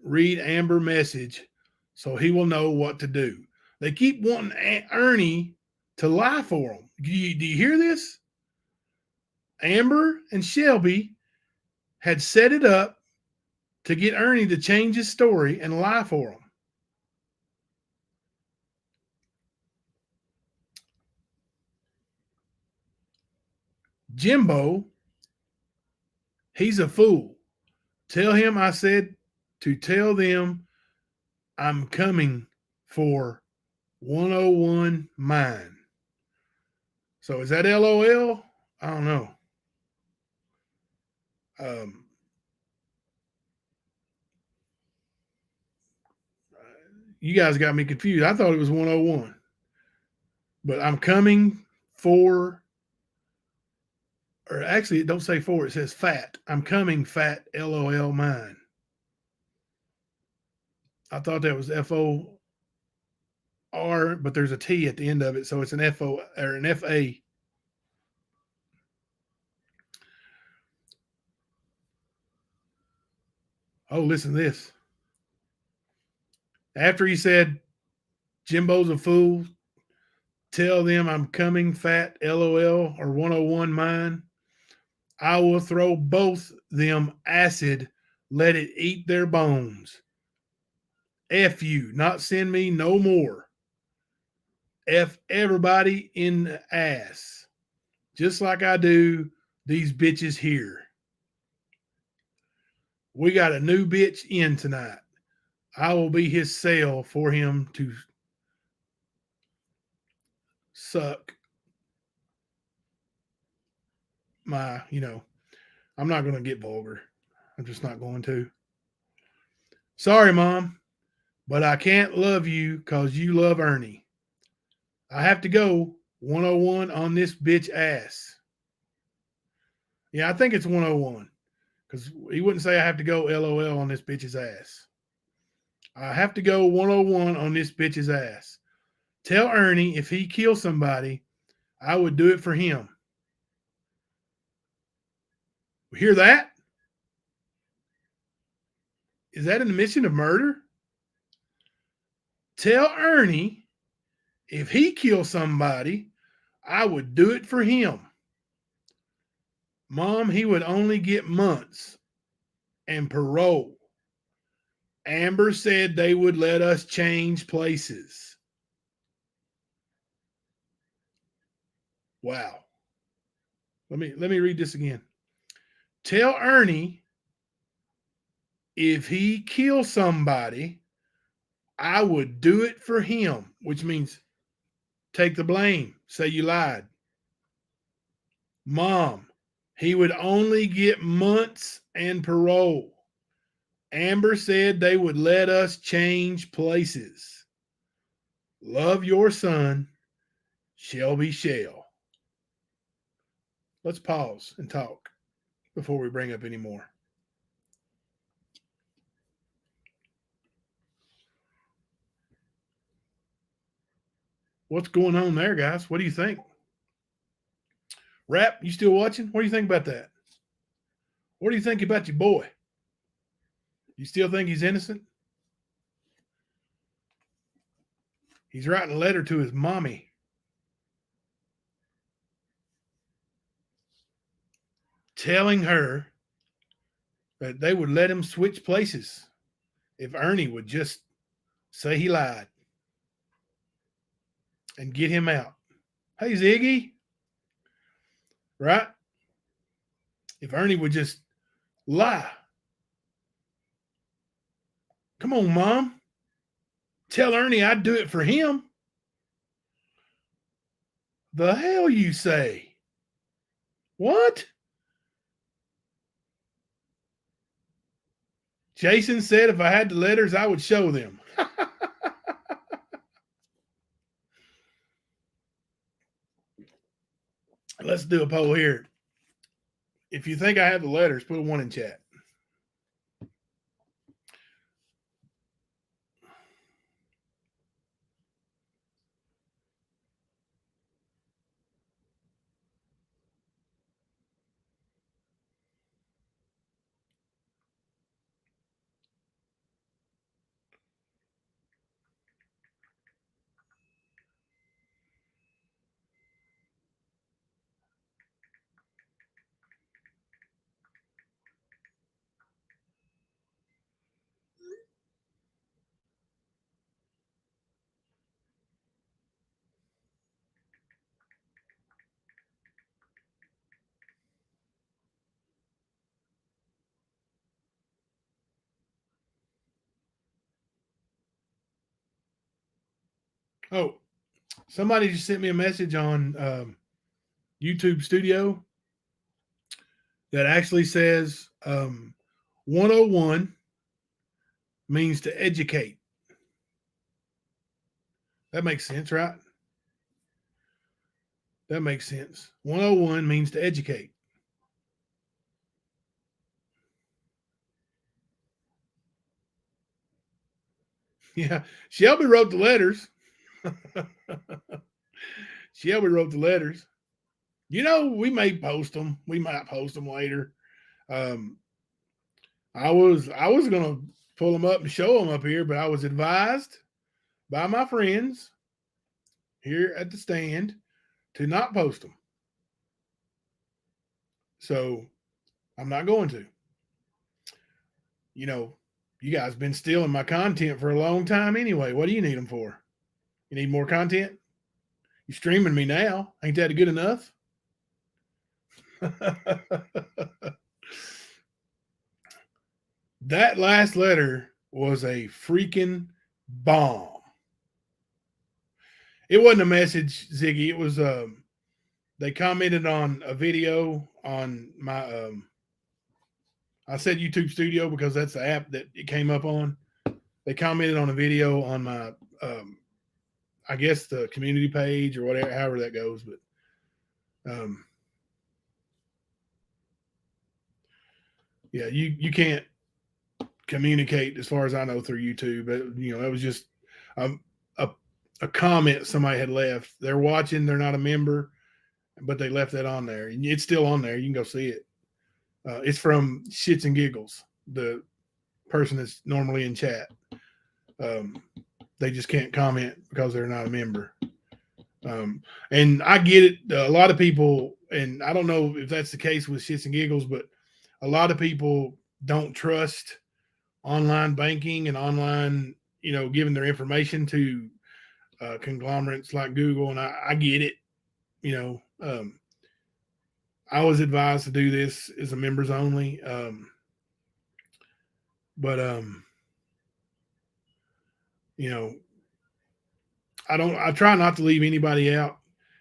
read Amber message so he will know what to do. They keep wanting Ernie to lie for them. Do you hear this? Amber and Shelby had set it up to get Ernie to change his story and lie for him. Jimbo, he's a fool. Tell him I said to tell them I'm coming for 101 mine. So is that LOL? I don't know. You guys got me confused. I thought it was 101. But I'm coming for, or actually, it don't say for, it says fat. I'm coming fat, LOL mine. I thought that was FOR, but there's a T at the end of it, so it's an FO or an FA. Oh, listen to this. After he said, Jimbo's a fool, tell them I'm coming fat, LOL, or 101 mine. I will throw both them acid, let it eat their bones. F you, not send me no more. F everybody in the ass. Just like I do these bitches here. We got a new bitch in tonight. I will be his sale for him to suck my, I'm not going to get vulgar. I'm just not going to. Sorry, Mom, but I can't love you because you love Ernie. I have to go 101 on this bitch ass. Yeah, I think it's 101 because he wouldn't say I have to go LOL on this bitch's ass. I have to go 101 on this bitch's ass. Tell Ernie if he kills somebody, I would do it for him. Hear that? Is that an admission of murder? Tell Ernie if he kills somebody, I would do it for him. Mom, he would only get months and parole. Amber said they would let us change places. Wow. Let me read this again. Tell Ernie if he kills somebody, I would do it for him, which means take the blame. Say you lied. Mom, he would only get months and parole. Amber said they would let us change places. Love your son, Shelby Shell. Let's pause and talk before we bring up any more. What's going on there, guys? What do you think? Rap, you still watching? What do you think about that? What do you think about your boy? You still think he's innocent? He's writing a letter to his mommy. Telling her that they would let him switch places if Ernie would just say he lied and get him out. Hey, Ziggy. Right? If Ernie would just lie. Come on, Mom. Tell Ernie I'd do it for him. The hell you say? What? Jason said if I had the letters, I would show them. Let's do a poll here. If you think I have the letters, put a 1 in chat. Oh, somebody just sent me a message on YouTube Studio that actually says 101 means to educate. That makes sense, right? That makes sense. 101 means to educate. Yeah, Shelby wrote the letters. Shelby wrote the letters. We may post them. We might post them later. I was gonna pull them up and show them up here, but I was advised by my friends here at the stand to not post them. So I'm not going to. You guys been stealing my content for a long time anyway. What do you need them for? You need more content? You streaming me now. Ain't that good enough? That last letter was a freaking bomb. It wasn't a message, Ziggy. It was they commented on a video on my I said YouTube Studio because that's the app that it came up on. They commented on a video on my I guess the community page or whatever, however that goes, but yeah, you can't communicate as far as I know through YouTube. But you know, it was just a a comment somebody had left. They're watching, they're not a member, but they left that on there, and it's still on there. You can go see it. It's from Shits and Giggles, the person that's normally in chat. They just can't comment because they're not a member. And I get it. A lot of people, and I don't know if that's the case with Shits and Giggles, but a lot of people don't trust online banking and online, you know, giving their information to conglomerates like Google. And I get it. You know, I was advised to do this as a members only. But you know, I try not to leave anybody out,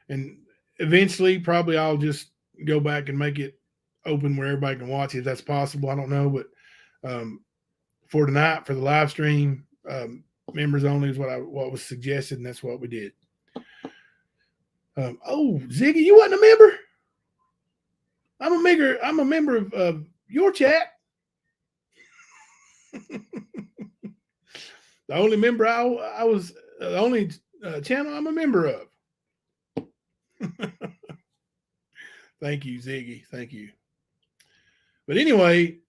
and eventually probably I'll just go back and make it open where everybody can watch it if that's possible. I don't know, but for tonight, for the live stream, members only is what was suggested, and that's what we did. Oh, Ziggy, you wasn't a member? I'm a member of your chat. The only member I was the only channel I'm a member of. Thank you, Ziggy. Thank you. But anyway,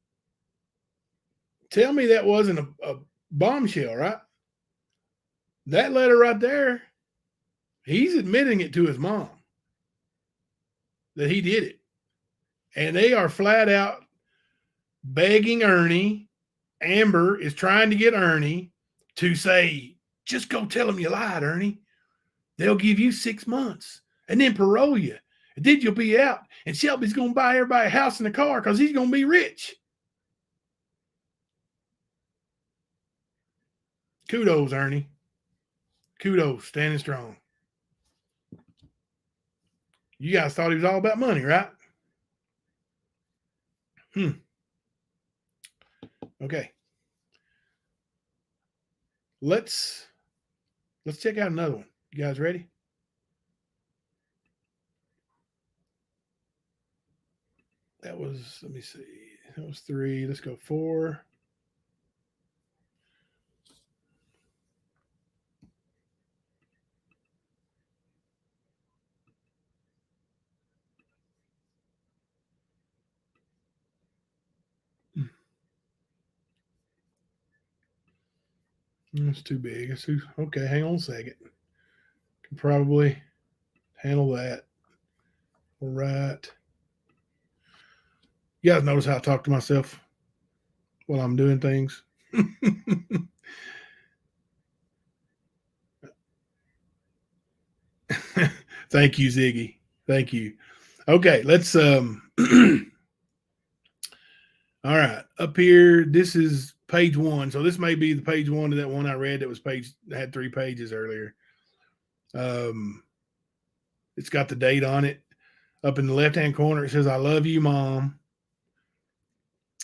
tell me that wasn't a bombshell, right? That letter right there, he's admitting it to his mom that he did it. And they are flat out begging Ernie. Amber is trying to get Ernie to say, just go tell them you lied, Ernie. They'll give you 6 months and then parole you. And then you'll be out. And Shelby's going to buy everybody a house and a car because he's going to be rich. Kudos, Ernie. Kudos, standing strong. You guys thought he was all about money, right? Okay. Let's check out another one. You guys ready? That was, let me see. That was 3. Let's go 4. It's too big. Okay, hang on a second. Can probably handle that. All right. You guys notice how I talk to myself while I'm doing things? Thank you, Ziggy. Thank you. Okay, let's all right, up here, this is page 1. So this may be the page 1 of that one I read that had 3 pages earlier. It's got the date on it. Up in the left-hand corner, it says, I love you, Mom.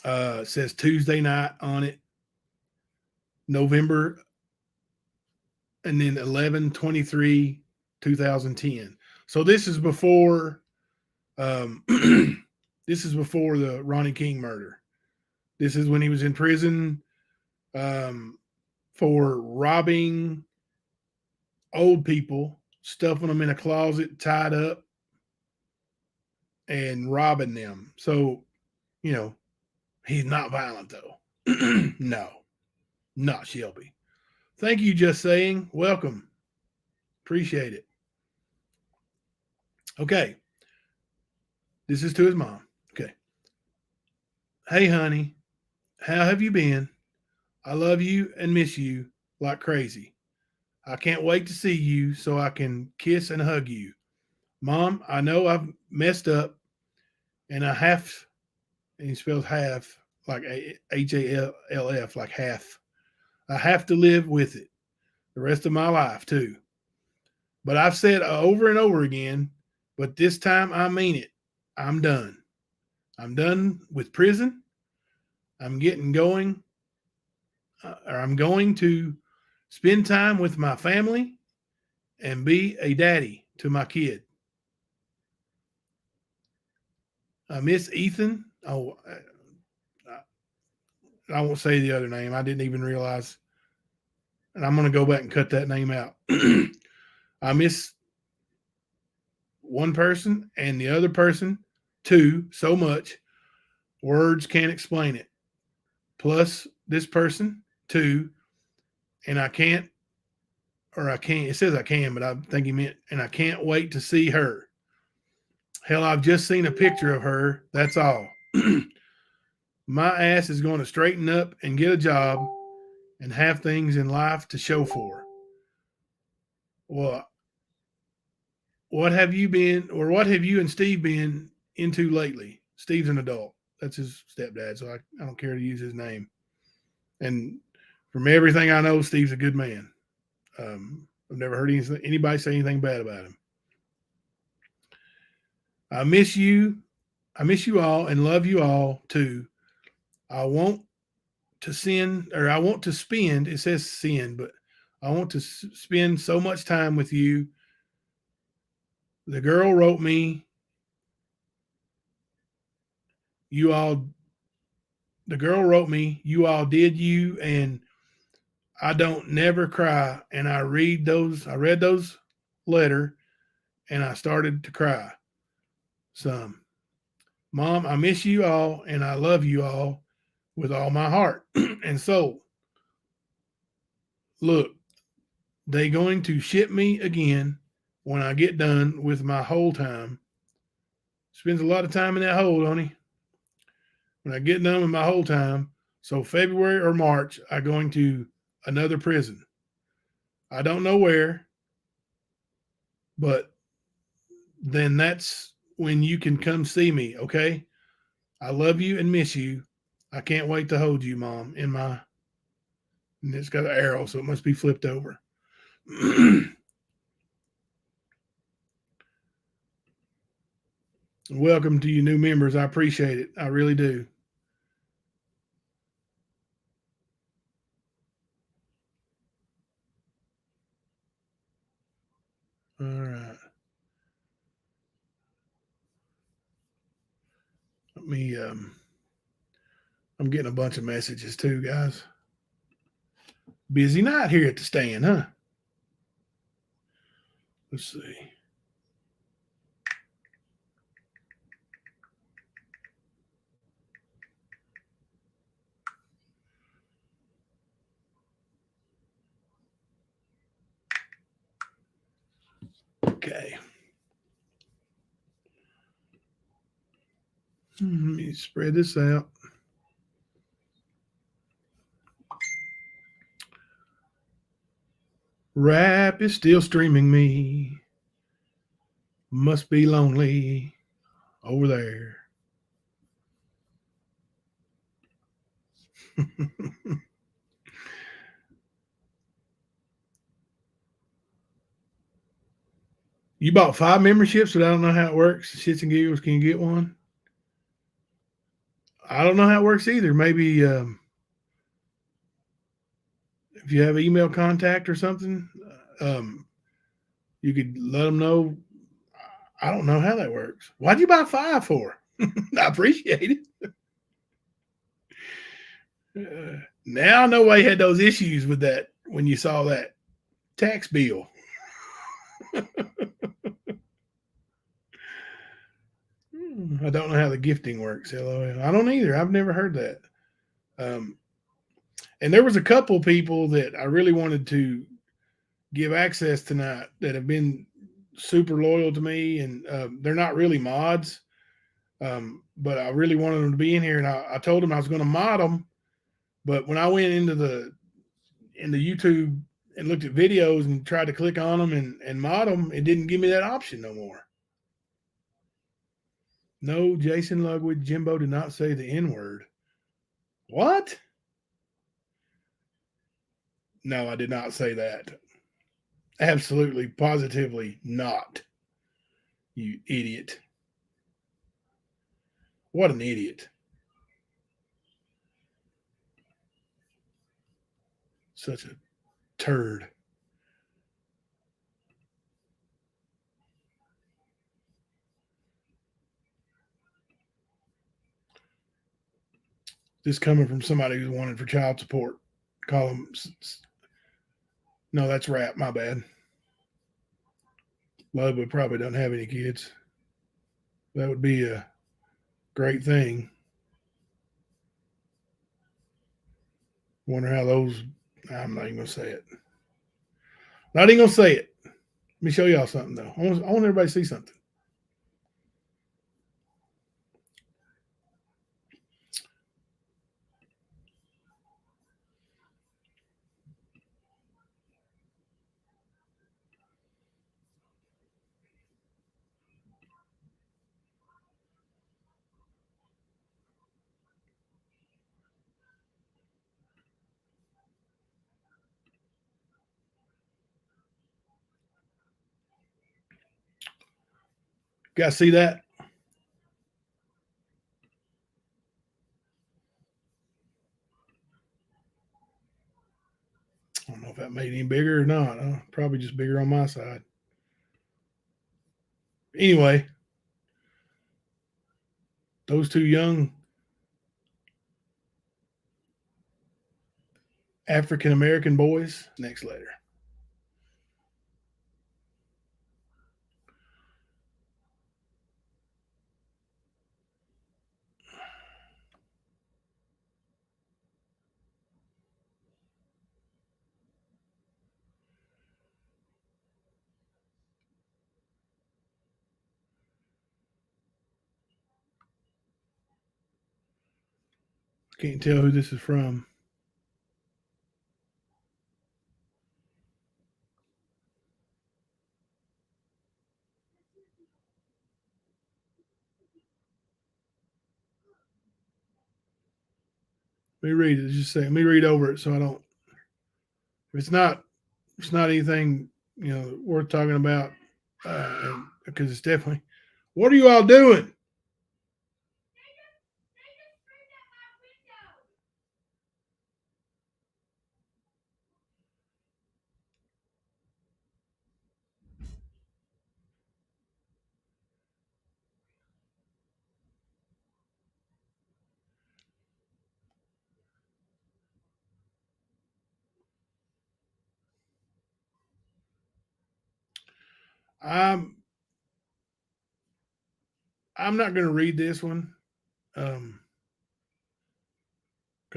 It says Tuesday night on it. November, and then 11/23/2010. So this is before this is before the Ronnie King murder. This is when he was in prison for robbing old people, stuffing them in a closet, tied up, and robbing them. So, you know, he's not violent though. No, not Shelby. Thank you, Just Saying. Welcome. Appreciate it. Okay. This is to his mom. Okay. Hey, honey, how have you been? I love you and miss you like crazy. I can't wait to see you so I can kiss and hug you. Mom, I know I've messed up and I have, and he spells half like HALF, like half. I have to live with it the rest of my life too. But I've said over and over again, but this time I mean it. I'm done. I'm done with prison. I'm getting going, or I'm going to spend time with my family and be a daddy to my kid. I miss Ethan. Oh, I won't say the other name. I didn't even realize. And I'm going to go back and cut that name out. I miss one person and the other person, two, so much. Words can't explain it. Plus this person, two, and I can't, or I can't, it says I can, but I think he meant, and I can't wait to see her. Hell, I've just seen a picture of her. That's all. My ass is going to straighten up and get a job and have things in life to show for. Well, what have you been, or what have you and Steve been into lately? Steve's an adult. That's his stepdad, so I don't care to use his name. And from everything I know, Steve's a good man. I've never heard anybody say anything bad about him. I miss you. I miss you all and love you all too. I want to send, or I want to spend, it says send, but I want to spend so much time with you. The girl wrote me, you all, the girl wrote me, you all did you, and I don't never cry. And I read those, I read those letter and I started to cry some. Mom, I miss you all and I love you all with all my heart and soul. Look, they going to ship me again when I get done with my whole time. Spends a lot of time in that hole, don't he? When I get done with my whole time. So February or March, I going to another prison. I don't know where, but then that's when you can come see me, okay? I love you and miss you. I can't wait to hold you, Mom, in my, and it's got an arrow, so it must be flipped over. Welcome to you new members. I appreciate it. I really do. All right. Let me I'm getting a bunch of messages too, guys. Busy night here at the stand, huh? Let's see. Okay. Let me spread this out. Rap is still streaming me. Must be lonely over there. You bought 5 memberships, but I don't know how it works. Shits and giggles, can you get one? I don't know how it works either. Maybe if you have email contact or something, you could let them know. I don't know how that works. Why'd you buy 5 for? I appreciate it. Now I know why you had those issues with that when you saw that tax bill. I don't know how the gifting works. LOL. I don't either. I've never heard that. And there was a couple people that I really wanted to give access tonight that have been super loyal to me, and they're not really mods, but I really wanted them to be in here, and I told them I was going to mod them, but when I went into the YouTube and looked at videos and tried to click on them and mod them, it didn't give me that option no more. No, Jason Lugwood, Jimbo did not say the N-word. What? No, I did not say that. Absolutely, positively not. You idiot. What an idiot. Such a turd. This coming from somebody who's wanted for child support. Call them. No, that's rap. My bad. Ludwig probably doesn't have any kids. That would be a great thing. Wonder how those. I'm not even gonna say it. Not even gonna say it. Let me show y'all something though. I want everybody to see something. You guys see that? I don't know if that made any bigger or not. Probably just bigger on my side. Anyway, those two young African American boys. Next later. Can't tell who this is from. Let me read it. Just say. Let me read over it so I don't. If it's not anything worth talking about because it's definitely. What are you all doing? I'm I'm not going to read this one because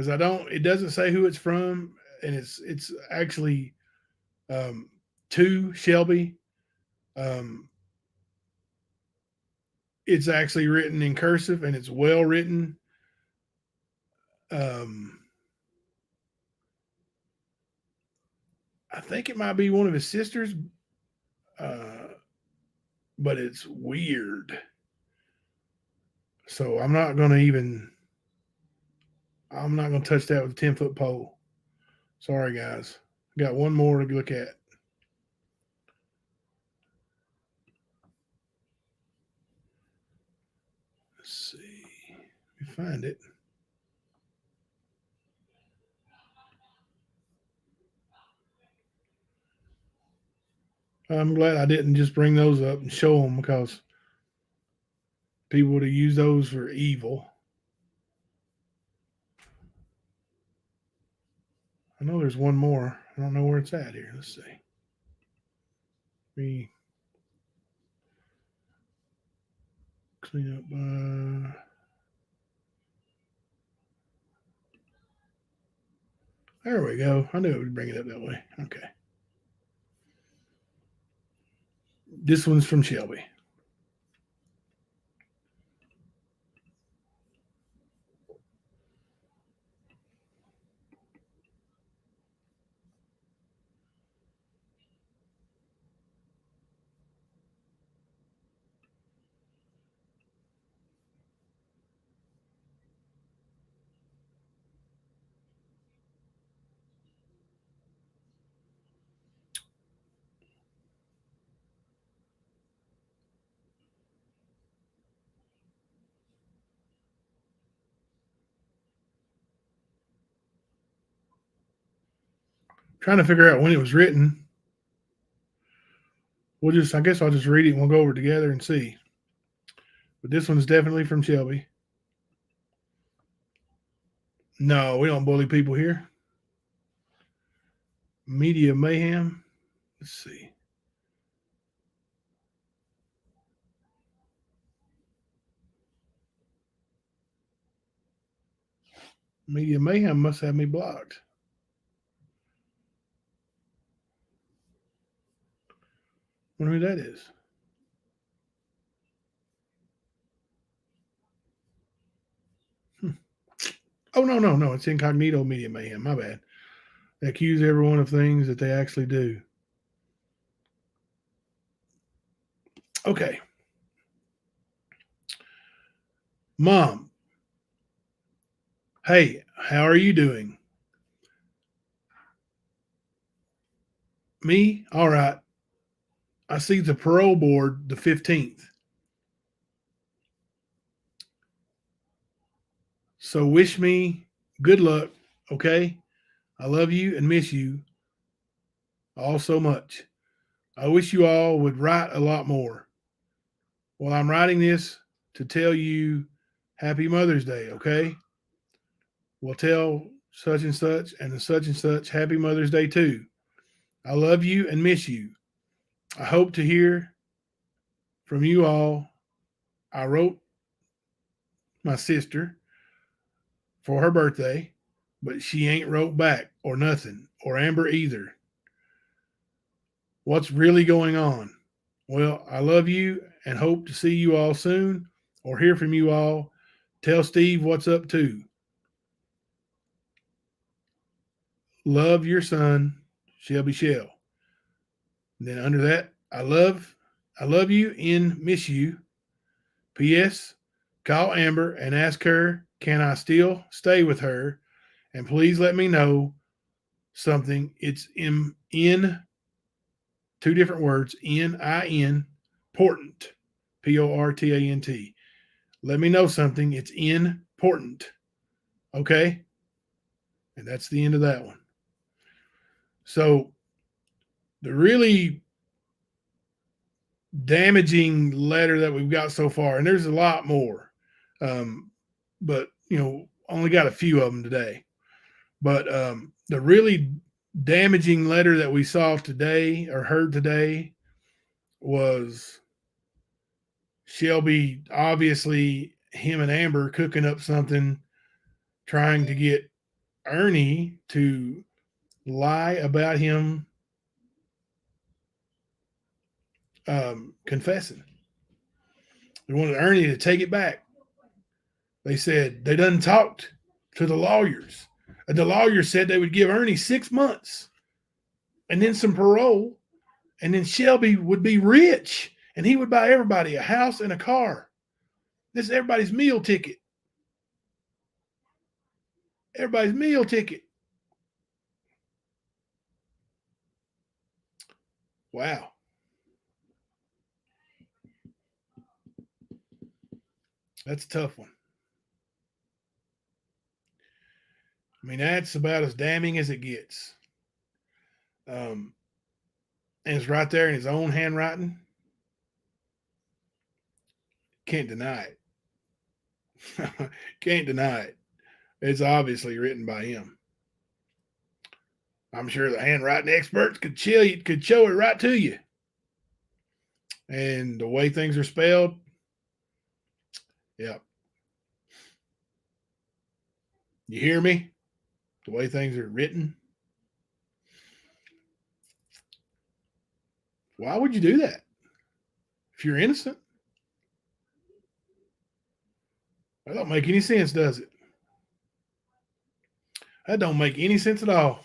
I don't. It doesn't say who it's from, and it's actually um, to Shelby. Um, it's actually written in cursive and it's well written. Um, I think it might be one of his sisters, uh, but it's weird. So I'm not going to even. I'm not going to touch that with a 10-foot pole. Sorry, guys. Got one more to look at. Let's see. Let me find it. I'm glad I didn't just bring those up and show them because people would have used those for evil. I know there's one more. I don't know where it's at here. Let's see. Me clean up. There we go. I knew it would bring it up that way. Okay. This one's from Shelby. Trying to figure out when it was written. I guess I'll just read it and we'll go over it together and see. But this one's definitely from Shelby. No, we don't bully people here. Media mayhem. Let's see. Media mayhem must have me blocked. Wonder who that is. Oh, no. It's Incognito Media Mayhem. My bad. They accuse everyone of things that they actually do. Okay. Mom. Hey, how are you doing? Me? All right. I see the parole board the 15th. So wish me good luck, okay? I love you and miss you all so much. I wish you all would write a lot more. Well, I'm writing this to tell you Happy Mother's Day, okay? We'll tell such and such Happy Mother's Day too. I love you and miss you. I hope to hear from you all. I wrote my sister for her birthday, but she ain't wrote back or nothing, or Amber either. What's really going on? Well, I love you and hope to see you all soon or hear from you all. Tell Steve what's up too. Love your son, Shelby Shell. And then under that, I love you and miss you. P.S. Call Amber and ask her, can I still stay with her? And please let me know something. It's in two different words, N-I-N, important, P-O-R-T-A-N-T. Let me know something. It's important. Okay? And that's the end of that one. So the really damaging letter that we've got so far, and there's a lot more, but only got a few of them today. But the really damaging letter that we saw today or heard today was Shelby, obviously him and Amber cooking up something, trying to get Ernie to lie about him confessing. They wanted Ernie to take it back. They said they done talked to the lawyers. And the lawyers said they would give Ernie 6 months and then some parole. And then Shelby would be rich and he would buy everybody a house and a car. This is everybody's meal ticket. Everybody's meal ticket. Wow. That's a tough one. I mean, that's about as damning as it gets. And it's right there in his own handwriting. Can't deny it. Can't deny it. It's obviously written by him. I'm sure the handwriting experts could show it right to you. And the way things are spelled, yeah. You hear me? The way things are written. Why would you do that? If you're innocent? That don't make any sense, does it? That don't make any sense at all.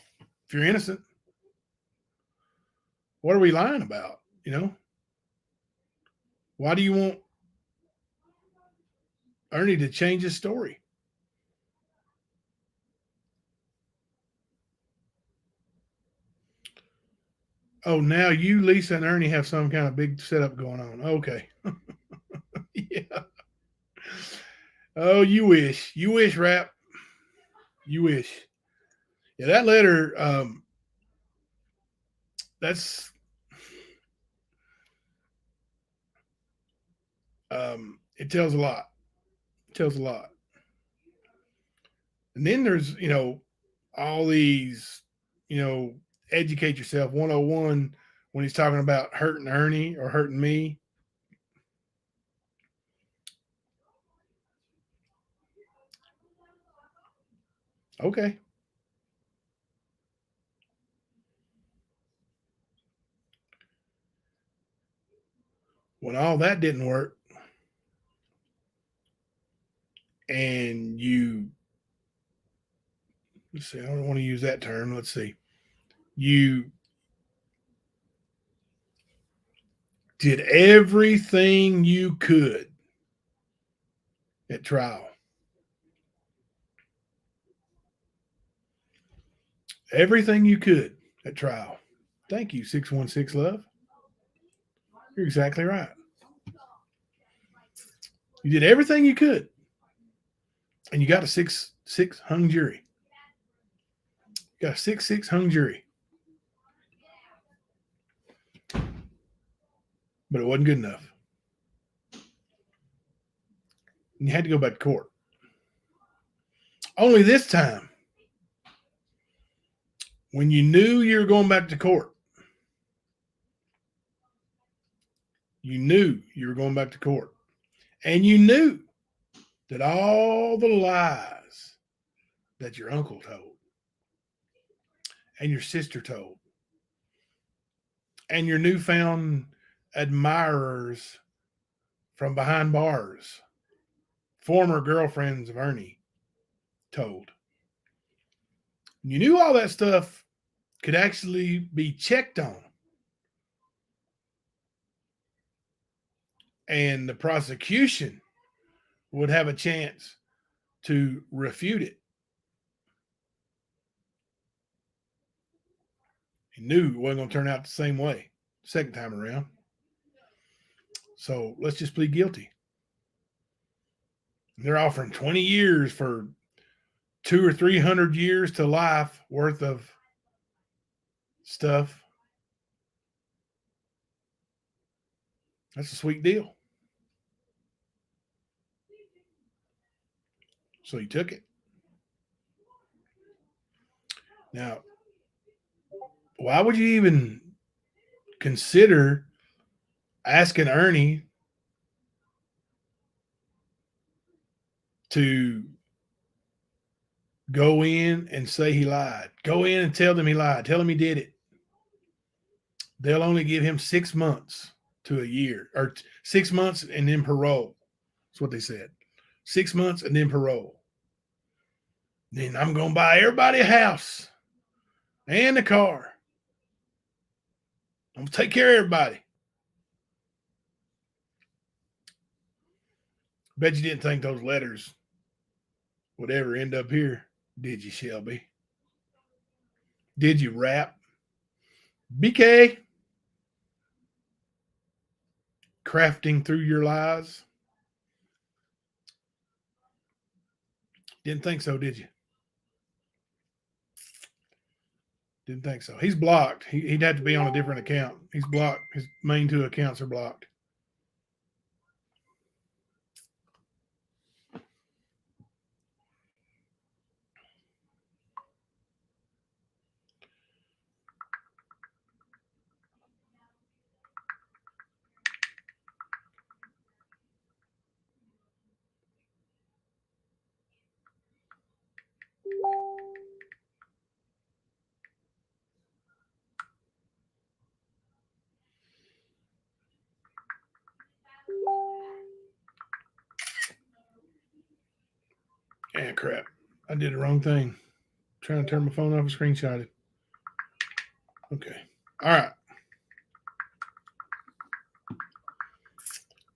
If you're innocent, what are we lying about? Why do you want Ernie to change his story? Oh, now you, Lisa, and Ernie have some kind of big setup going on. Okay. Yeah. Oh, you wish. You wish, Rap. You wish. Yeah, that letter, that's it tells a lot. It tells a lot. And then there's, all these, you know, educate yourself 101 when he's talking about hurting Ernie or hurting me. Okay. When all that didn't work and let's see, I don't want to use that term. Let's see. You did everything you could at trial. Everything you could at trial. Thank you, 616 Love. You're exactly right. You did everything you could, and you got a 6-6 hung jury. You got a 6-6 hung jury. But it wasn't good enough. And you had to go back to court. Only this time, when you knew you were going back to court, you knew you were going back to court. And you knew that all the lies that your uncle told and your sister told and your newfound admirers from behind bars, former girlfriends of Ernie, told. You knew all that stuff could actually be checked on. And the prosecution would have a chance to refute it. He knew it wasn't going to turn out the same way second time around. So let's just plead guilty. They're offering 20 years for 200 or 300 years to life worth of stuff. That's a sweet deal. So he took it. Now, why would you even consider asking Ernie to go in and say he lied? Go in and tell them he lied. Tell him he did it. They'll only give him 6 months to a year, or 6 months and then parole. That's what they said. 6 months and then parole. Then I'm going to buy everybody a house and a car. I'm going to take care of everybody. Bet you didn't think those letters would ever end up here, did you, Shelby? Did you, rap? BK? Crafting through your lies? Didn't think so, did you? Didn't think so. He's blocked. He'd have to be on a different account. He's blocked. His main 2 accounts are blocked. Ah, crap. I did the wrong thing. Trying to turn my phone off and screenshot it. Okay. All right.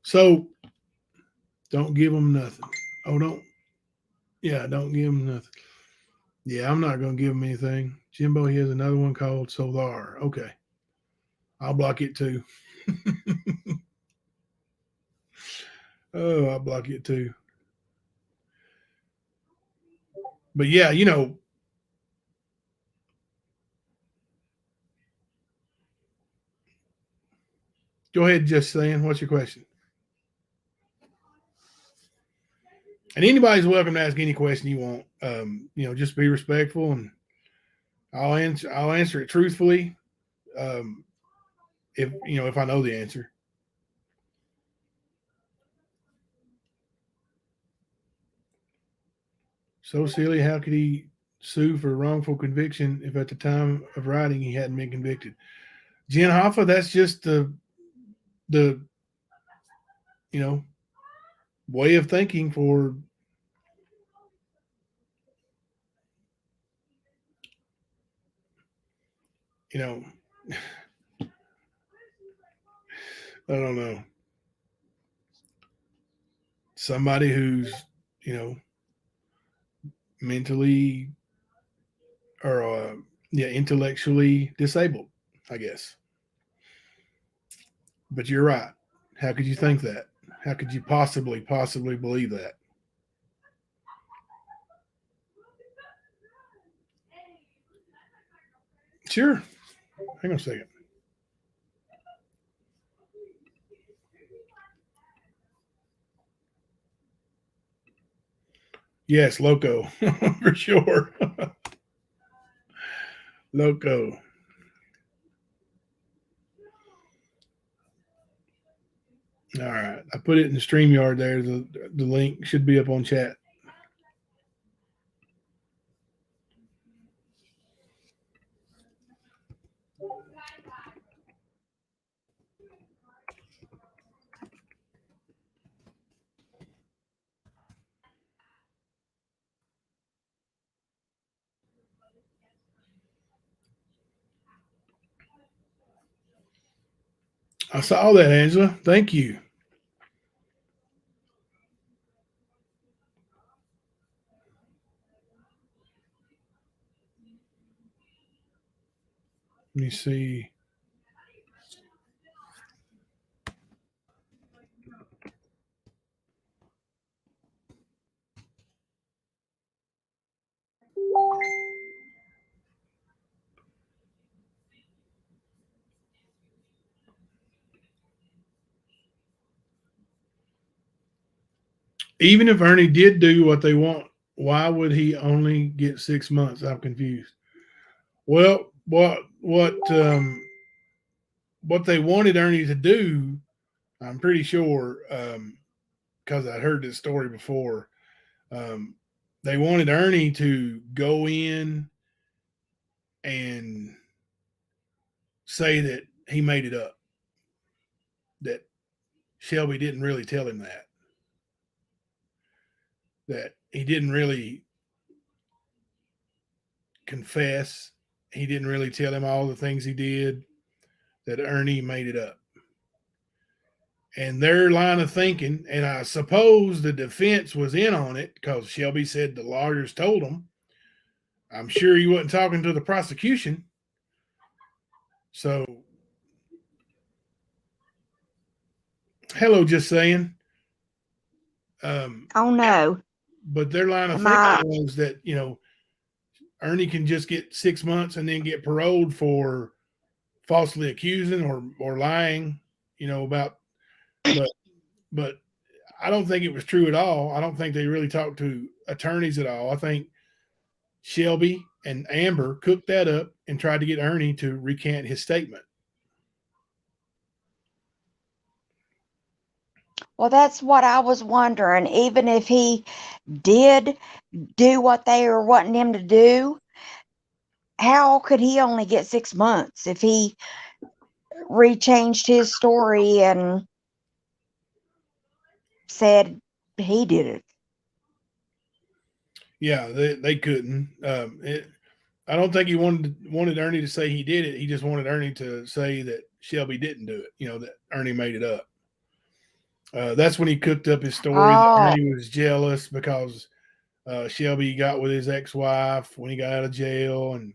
So don't give them nothing. Oh, don't. Yeah, don't give them nothing. Yeah, I'm not going to give him anything. Jimbo, he has another one called Solar. Okay. I'll block it too. Oh, I'll block it too. But yeah, Go ahead, just saying. What's your question? And anybody's welcome to ask any question you want. Just be respectful, and I'll answer. I'll answer it truthfully. Um, if I know the answer. So silly. How could he sue for wrongful conviction if at the time of writing he hadn't been convicted? Jen Hoffa, that's just the way of thinking for I don't know, somebody who's mentally or intellectually disabled, I guess. But you're right. How could you think that? How could you possibly believe that? Sure. Hang on a second. Yes, Loco, for sure. Loco. All right. I put it in the StreamYard there. The link should be up on chat. I saw that, Angela. Thank you. Let me see. Even if Ernie did do what they want, why would he only get 6 months? I'm confused. Well, what they wanted Ernie to do, I'm pretty sure, because I heard this story before. Um, they wanted Ernie to go in and say that he made it up, that Shelby didn't really tell him that he didn't really confess, he didn't really tell him all the things he did, that Ernie made it up. And their line of thinking, and I suppose the defense was in on it because Shelby said the lawyers told him. I'm sure he wasn't talking to the prosecution. So, hello, just saying. Oh no. But their line of thinking was that, Ernie can just get 6 months and then get paroled for falsely accusing or lying, about. But I don't think it was true at all. I don't think they really talked to attorneys at all. I think Shelby and Amber cooked that up and tried to get Ernie to recant his statement. Well, that's what I was wondering. Even if he did do what they were wanting him to do, how could he only get 6 months if he rechanged his story and said he did it? Yeah, they couldn't. I don't think he wanted Ernie to say he did it. He just wanted Ernie to say that Shelby didn't do it. That Ernie made it up. That's when he cooked up his story that Ernie was jealous because Shelby got with his ex-wife when he got out of jail, and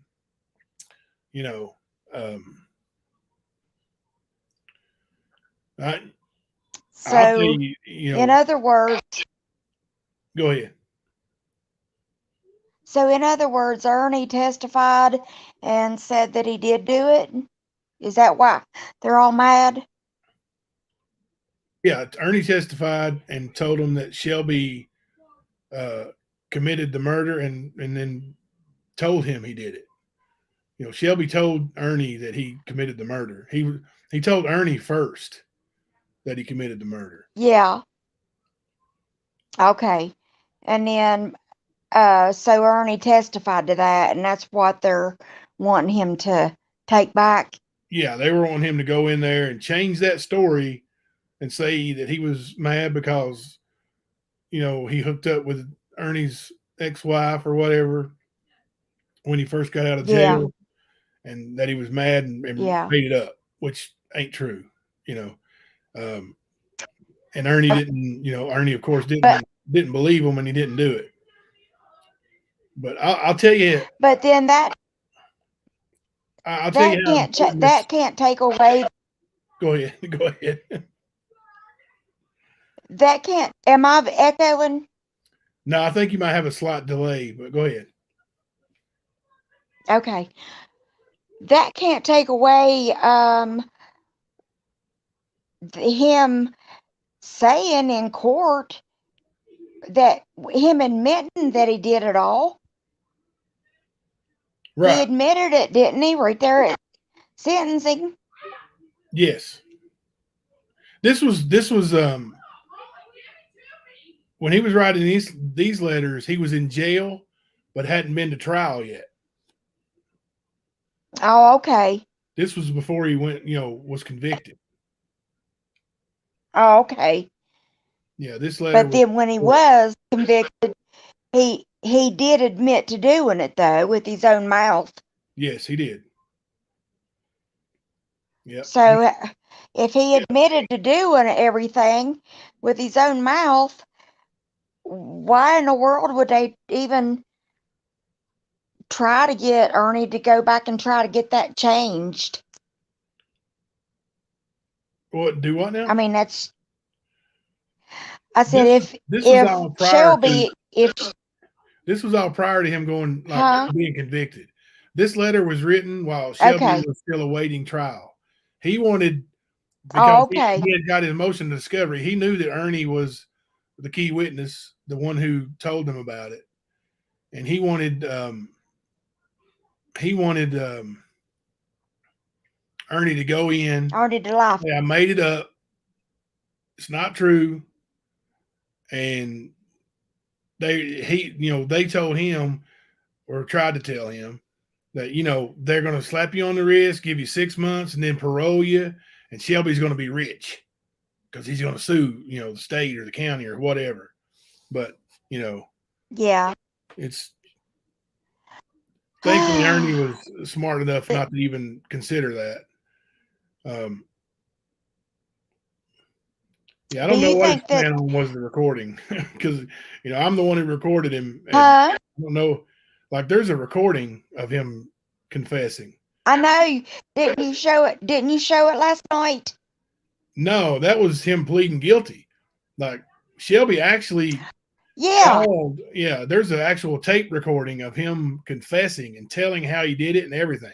so in other words, go ahead. So in other words, Ernie testified and said that he did do it. Is that why they're all mad? Yeah, Ernie testified and told him that Shelby committed the murder, and then told him he did it. You know, Shelby told Ernie that he committed the murder. He told Ernie first that he committed the murder. Yeah. Okay. And then so Ernie testified to that, and that's what they're wanting him to take back. Yeah, they were wanting him to go in there and change that story and say that he was mad because, you know, he hooked up with Ernie's ex-wife or whatever when he first got out of Yeah. jail, and that he was mad and Yeah. made it up, which ain't true, you know. And Ernie didn't, you know, Ernie of course didn't believe him, and he didn't do it. But I'll tell you. But then that I'll tell you how that can't take away. Go ahead. Go ahead. That can't. Am I echoing? No, I think you might have a slight delay, but go ahead. Okay. That can't take away him saying in court that him admitting that he did it all. Right. He admitted it, didn't he? Right there at sentencing. Yes. This was when he was writing these letters, he was in jail but hadn't been to trial yet. Oh, okay. This was before he went, you know, was convicted. Oh, okay. Yeah, this letter. But then when he was convicted, he did admit to doing it though with his own mouth. Yes, he did. Yeah. So if he admitted to doing everything with his own mouth, why in the world would they even try to get Ernie to go back and try to get that changed? What, do what now? I mean, that's. I said if Shelby, this was all prior to him going being convicted. This letter was written while Shelby was still awaiting trial. He wanted, because he had got his motion to discovery. He knew that Ernie was the key witness, the one who told him about it, and he wanted Ernie to go in. Ernie to lie. Yeah, I made it up. It's not true. And they told him, or tried to tell him, that, you know, they're going to slap you on the wrist, give you 6 months, and then parole you, and Shelby's going to be rich because he's going to sue, you know, the state or the county or whatever. But, you know, yeah, it's thankfully Ernie was smart enough not to even consider that. Yeah, I don't know what his plan was the recording, because, you know, I'm the one who recorded him. And I don't know, like, there's a recording of him confessing. I know. Didn't you show it? Didn't you show it last night? No, that was him pleading guilty. Like, Shelby actually called. Yeah, there's an actual tape recording of him confessing and telling how he did it and everything.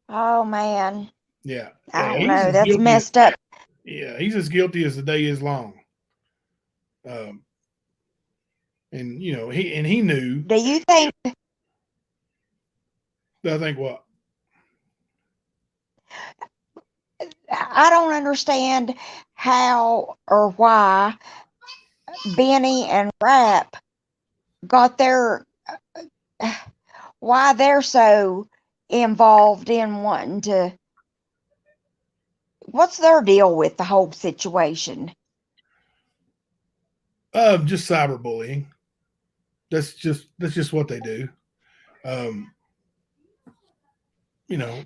Oh man. Yeah. I don't know. That's messed up. Yeah, he's as guilty as the day is long. And, you know, he knew. Do you think? I think what? I don't understand how or why Benny and Rap got their, why they're so involved in wanting to. What's their deal with the whole situation? Just cyberbullying. That's just what they do. You know,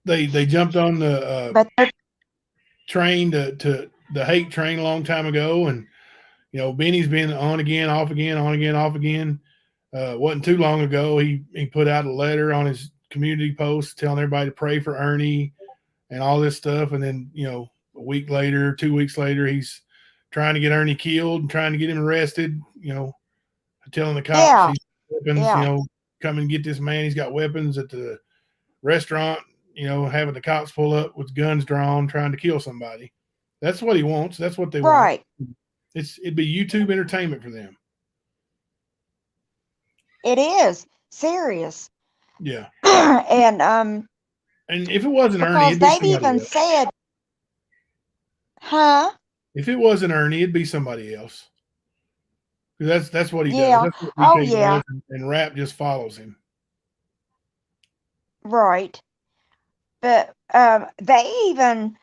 they jumped on the train to the hate train a long time ago, and, you know, Benny's been on again, off again, on again, off again. Wasn't too long ago he put out a letter on his community post telling everybody to pray for Ernie and all this stuff, and then, you know, a week later, 2 weeks later, he's trying to get Ernie killed and trying to get him arrested, you know, telling the cops he's weapons, you know, come and get this man. He's got weapons at the restaurant having the cops pull up with guns drawn, trying to kill somebody. That's what he wants. That's what they want. Right. It'd be YouTube entertainment for them. It is serious. Yeah. And And if it wasn't Ernie, because it'd be they've somebody even else. said, huh? If it wasn't Ernie, it'd be somebody else. 'Cause that's what he Yeah. does. That's what Oh, BK yeah. does, and Rap just follows him. Right. But they even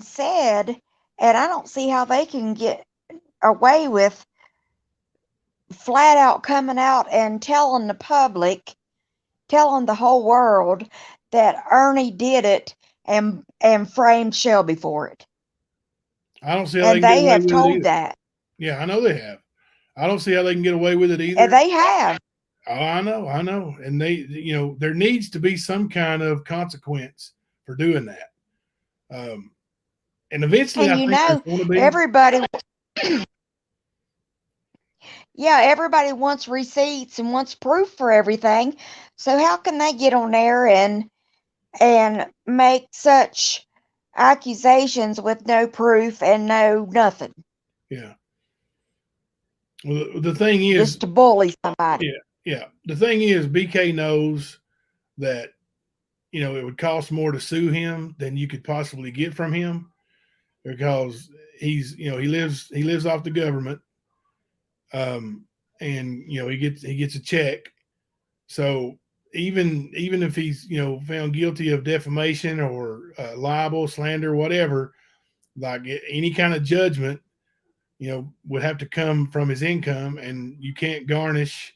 said, and I don't see how they can get away with flat out coming out and telling the public, telling the whole world that Ernie did it and framed Shelby for it. I don't see how And they can get they away have with it told either. that. Yeah, I know they have. I don't see how they can get away with it either. And they have. Oh, I know. And there needs to be some kind of consequence for doing that. And eventually, And I think there's going to be. everybody, yeah, everybody wants receipts and wants proof for everything. So how can they get on there and make such accusations with no proof and no nothing? Yeah. Well, the thing is, Just to bully somebody. Yeah. The thing is, BK knows that it would cost more to sue him than you could possibly get from him, because he lives off the government, and he gets a check. So even if he's found guilty of defamation or libel, slander, whatever, like any kind of judgment, would have to come from his income, and you can't garnish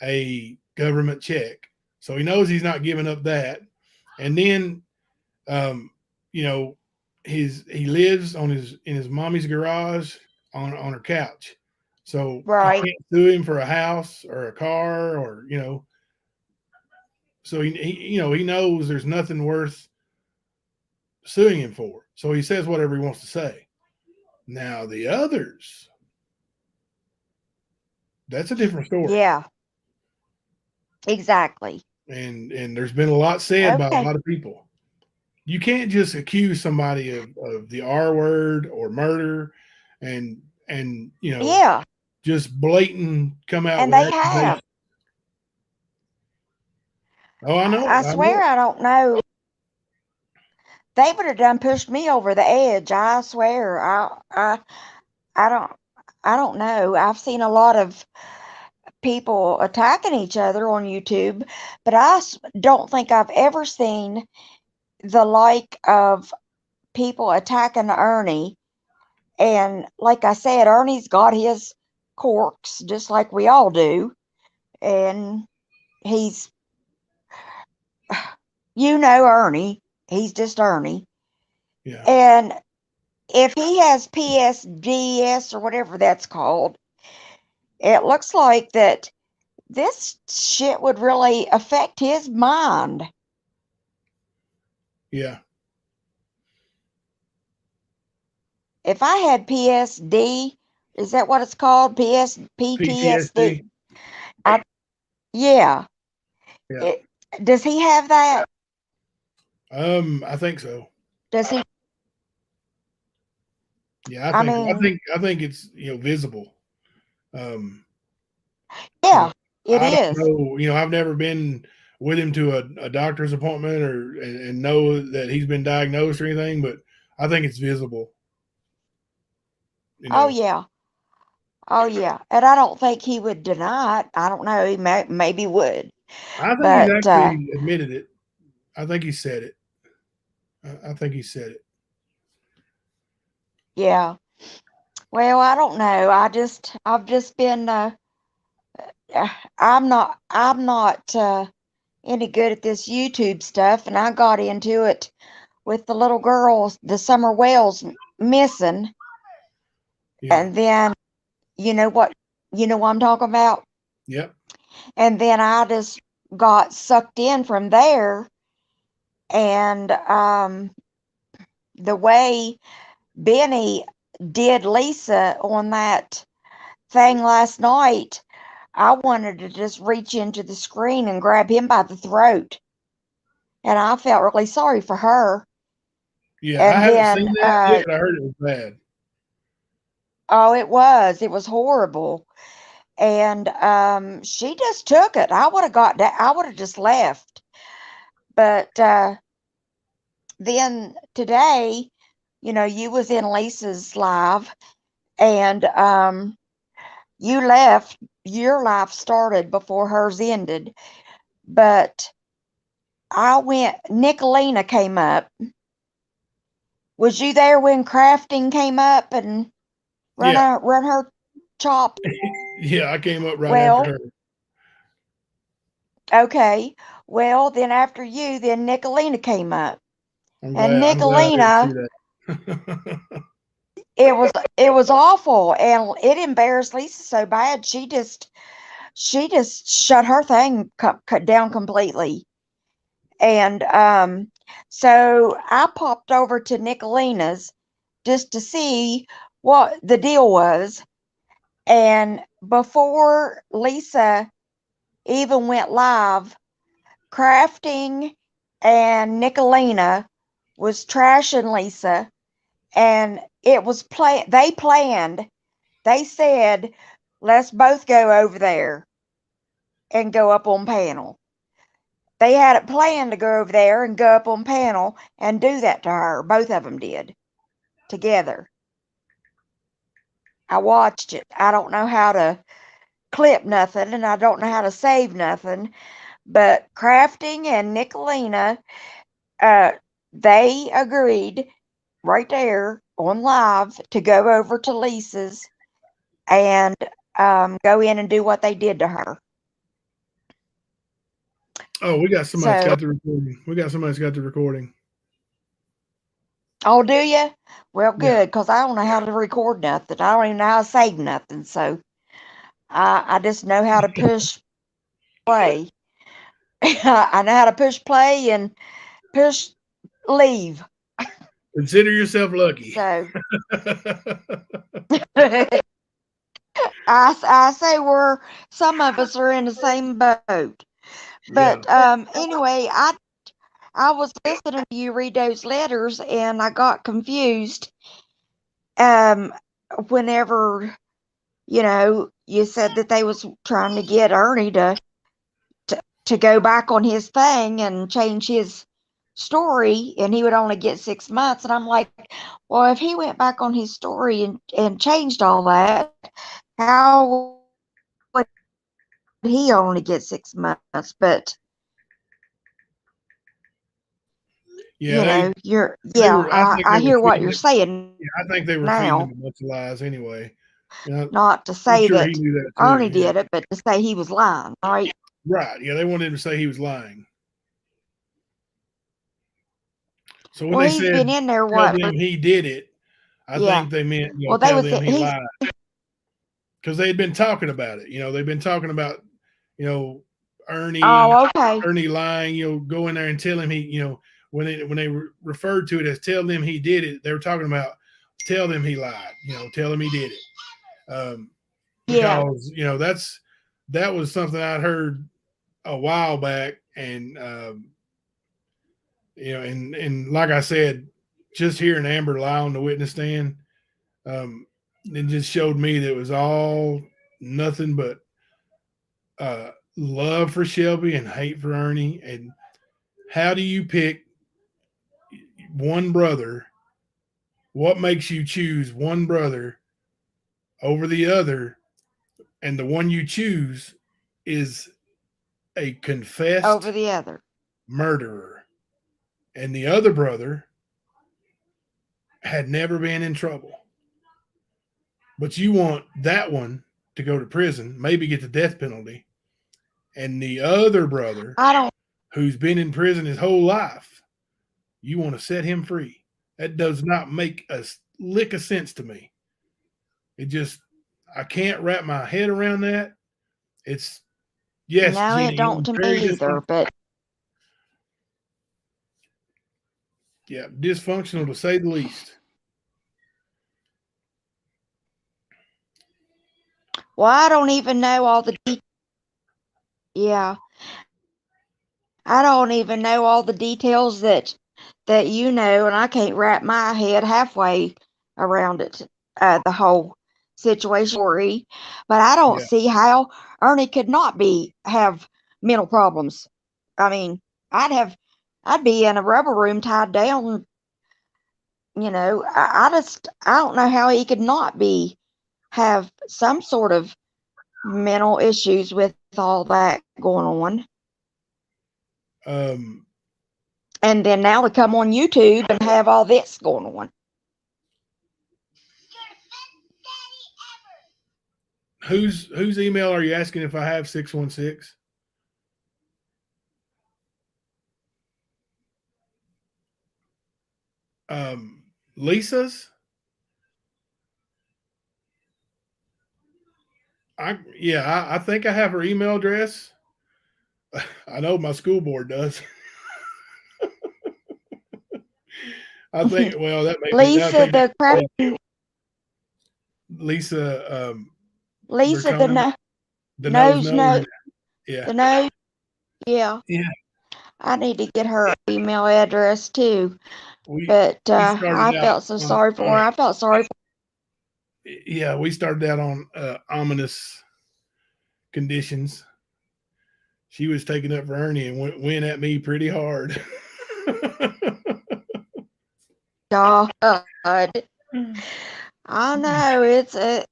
a government check. So he knows he's not giving up that. And then, he lives in his mommy's garage on her couch. So Right. you can't sue him for a house or a car or. So he knows there's nothing worth suing him for. So he says whatever he wants to say. Now the others, that's a different story. Yeah. Exactly. And there's been a lot said by a Okay. lot of people. You can't just accuse somebody of the R word or murder and Yeah. just blatant come out And with they have. accusations. Oh, I know. I swear I don't know. They would have done pushed me over the edge. I swear. I don't know. I've seen a lot of people attacking each other on YouTube, but I don't think I've ever seen the like of people attacking Ernie. And like I said, Ernie's got his quirks just like we all do. And he's, Ernie. He's just Ernie. Yeah. And if he has PSDS or whatever that's called, it looks like that this shit would really affect his mind. Yeah. If I had PSD, is that what it's called? PTSD? Yeah. Does he have that? I think so. Does he? Yeah, I think it's visible. Yeah, it I is. don't know, I've never been with him to a doctor's appointment and know that he's been diagnosed or anything, but I think it's visible. Oh yeah. Oh yeah. And I don't think he would deny it. I don't know. He maybe would. I think he's actually admitted it. I think he said it. I think he said it. Yeah. Well, I don't know. I've just been I'm not any good at this YouTube stuff, and I got into it with the little girls, the Summer Wells missing. Yeah. And then you know what I'm talking about? Yep. And then I just got sucked in from there. And the way Benny did Lisa on that thing last night, I wanted to just reach into the screen and grab him by the throat. and I felt really sorry for her. Yeah, I And haven't seen then, that yet. I heard it was bad. oh, it was horrible. And she just took it. I would have got that. I would have just left. But then today, you was in Lisa's live, and you left. Your life started before hers ended. But Nicolina came up. Was you there when Crafting came up and Yeah, run her chop? yeah, I came up right after Well, her. okay. Well, then after you, then Nicolina came up. I'm And glad. I'm glad I didn't see Nicolina, that. it was awful, and it embarrassed Lisa so bad. She just shut her thing cut down completely. And so I popped over to Nicolina's just to see what the deal was. And before Lisa even went live, Crafting and Nicolina was trashing Lisa, and it was they planned. They said, let's both go over there and go up on panel. They had it planned to go over there and go up on panel and do that to her. Both of them did together. I watched it. I don't know how to clip nothing, and I don't know how to save nothing. But Crafting and Nicolina, uh, they agreed right there on live to go over to Lisa's and go in and do what they did to her. Oh, we got somebody that's So, got the recording. We got somebody that's got the recording. oh, do you? Well, Yeah. good, because I don't know how to record nothing. I don't even know how to save nothing. So I just know how to push play. I know how to push play and push leave. Consider yourself lucky. So I say some of us are in the same boat. Yeah. But anyway, I was listening to you read those letters, and I got confused. Um, whenever you said that they was trying to get Ernie to go back on his thing and change his story, and he would only get 6 months. And I'm like, well, if he went back on his story and changed all that, how would he only get 6 months? But Yeah, they they yeah, were. I think I they were hear what feeding you're it. saying Yeah, I think they were feeding him now. a bunch of lies anyway. Yeah, Not to I'm say sure he that knew that too. Ernie Yeah. did it, but to say he was lying, right? Right. Yeah, they wanted him to say he was lying. So when Well, they he's said been in there tell what? them he did it, I Yeah. think they meant Well, they tell was them he he's lied because they had been talking about it. They've been talking about you know Ernie oh, okay. Ernie lying. Go in there and tell him he when they referred to it as tell them he did it, they were talking about tell them he lied. Tell him he did it. Yeah. Because that was something I'd heard a while back, and and like I said, just hearing Amber lie on the witness stand, it just showed me that it was all nothing but love for Shelby and hate for Ernie. And how do you pick one brother? What makes you choose one brother over the other? And the one you choose is a Over confessed the other. murderer, and the other brother had never been in trouble. But you want that one to go to prison, maybe get the death penalty, and the other brother I don't. who's been in prison his whole life, you want to set him free. That does not make a lick of sense to me. It just, I can't wrap my head around that. It's, yes, No, it Jenny, it don't was to very me either. dysfunctional. But Yeah, dysfunctional to say the least. well, I don't even know all the. Yeah, I don't even know all the details that you know, and I can't wrap my head halfway around it, the whole situation. But I don't Yeah. see how Ernie could not have mental problems. I mean, I'd be in a rubber room tied down. I don't know how he could not have some sort of mental issues with all that going on. And then now to come on YouTube and have all this going on. Whose email are you asking if I have 616? Lisa's? I think I have her email address. I know my school board does. I think, well, that may be, Lisa the crap. Lisa, Lisa the Bertone, the nose. Yeah. The nose. Yeah. Yeah. I need to get her email address too. But I felt so sorry for her. I felt sorry for her. Yeah, we started out on ominous conditions. She was taking up for Ernie and went at me pretty hard. God, I know it's a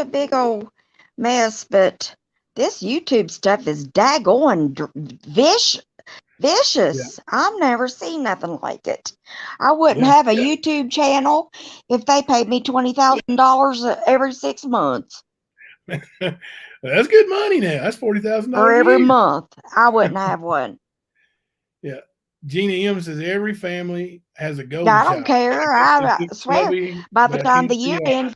big old mess, but this YouTube stuff is daggone vicious. Yeah. I've never seen nothing like it. I wouldn't Yeah. have a YouTube channel if they paid me $20,000 every 6 months. That's good money now. That's $40,000 or every a year. month. I wouldn't have one. Yeah. Gina M says every family has a golden I child. don't care. I swear, Shelby, by the Becky, time the year ends,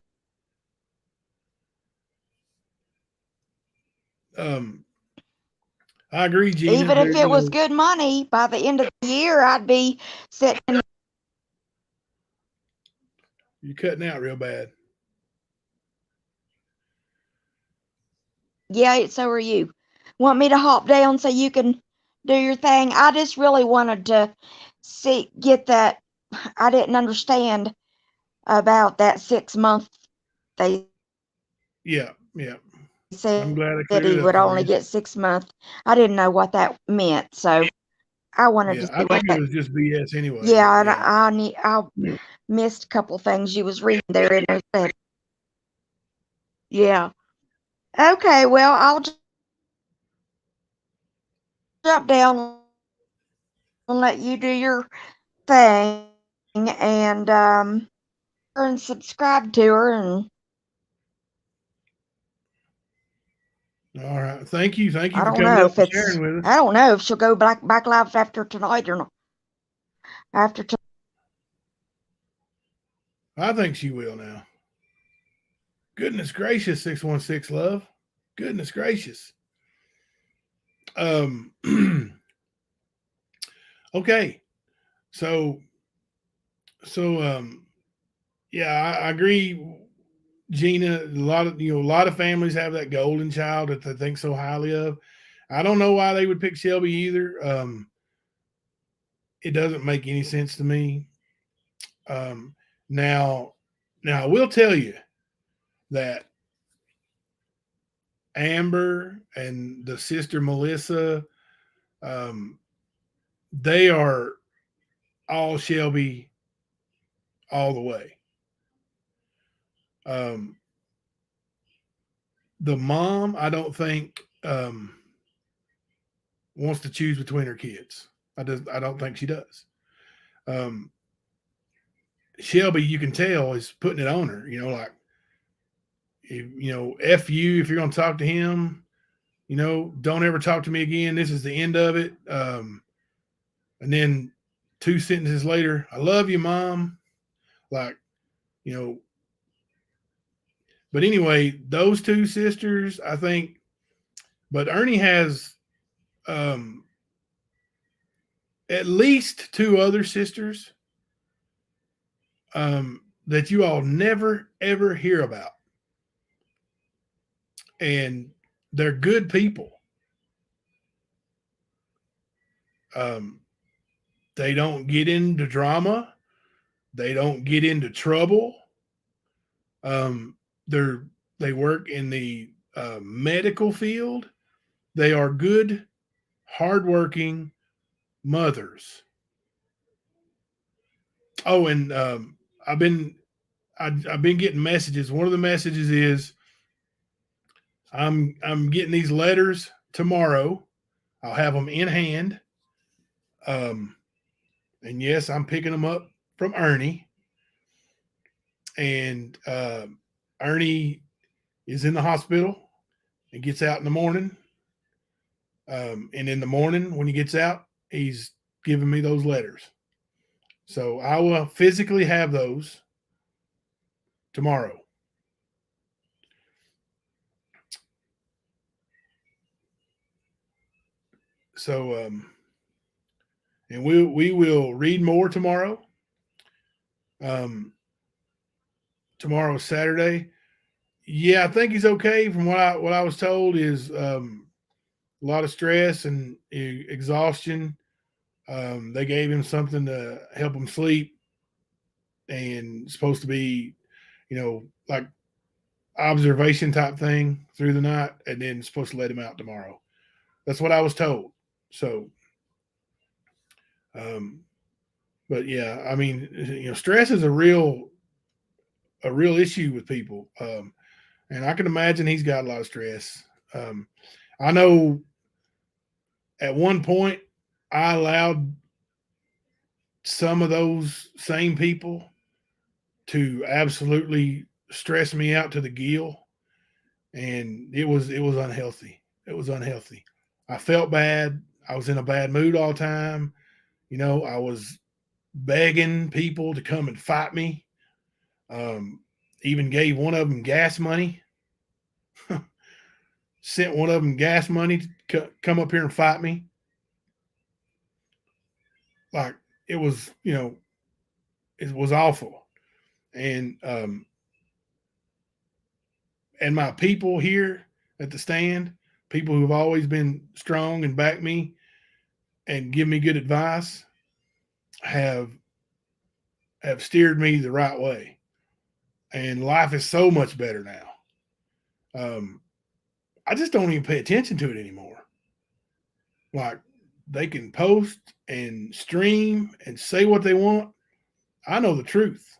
I agree, Gina. even if it was good money, by the end of the year, I'd be sitting. You're cutting out real bad. Yeah, so are you. Want me to hop down so you can do your thing? I just really wanted to get that. I didn't understand about that 6 month. They Yeah. said I'm glad I that cleared he it up would for only you. get 6 months. I didn't know what that meant, so I wanted to see I think it was just BS anyway. Yeah, and I missed a couple things you was reading there in there. Yeah. Okay, well, I'll jump down and let you do your thing and subscribe to her and All right. Thank you. Thank you I for don't coming know up if and it's sharing with us. I don't know if she'll go back live after tonight or not. After tonight. I think she will now. Goodness gracious, 616 love. Goodness gracious. Okay. So yeah, I agree, Gina. A lot of families have that golden child that they think so highly of. I don't know why they would pick Shelby either. It doesn't make any sense to me. Now I will tell you that Amber and the sister Melissa, they are all Shelby all the way. The mom, I don't think wants to choose between her kids. I don't think she does. Shelby, you can tell, is putting it on her. Like, F you if you're going to talk to him. Don't ever talk to me again. This is the end of it. And then 2 sentences later, I love you, Mom. Like, but anyway, those 2 sisters, I think, but Ernie has at least 2 other sisters that you all never, ever hear about. And they're good people. Um, they don't get into drama. They don't get into trouble. Um, they're they work in the medical field. They are good, hardworking mothers. Oh, and I've been getting messages. One of the messages is I'm getting these letters tomorrow. I'll have them in hand. Um, and yes, I'm picking them up from Ernie. And Ernie is in the hospital and gets out in the morning. And in the morning, when he gets out, he's giving me those letters. So I will physically have those tomorrow. So, and we will read more tomorrow. Um, tomorrow is Saturday. Yeah, I think he's okay. From what I was told is a lot of stress and exhaustion. They gave him something to help him sleep, and it's supposed to be, like observation type thing through the night, and then it's supposed to let him out tomorrow. That's what I was told. So, um, but yeah, I mean, stress is a real issue with people, and I can imagine he's got a lot of stress. I know at one point I allowed some of those same people to absolutely stress me out to the gill, and it was unhealthy. It was unhealthy. I felt bad. I was in a bad mood all the time. I was begging people to come and fight me. Um, Even gave one of them gas money. Sent one of them gas money to come up here and fight me. Like it was, it was awful. And my people here at the stand, people who've always been strong and back me and give me good advice, have steered me the right way. And life is so much better now. I just don't even pay attention to it anymore. Like they can post and stream and say what they want. I know the truth.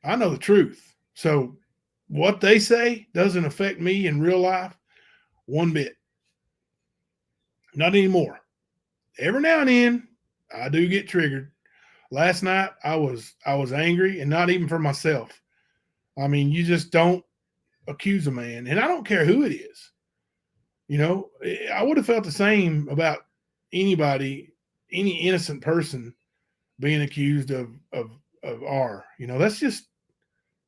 I know the truth. So what they say doesn't affect me in real life one bit. Not anymore. Every now and then I do get triggered. Last night I was angry, and not even for myself. I mean, you just don't accuse a man, and I don't care who it is. I would have felt the same about anybody, any innocent person being accused of R. That's just,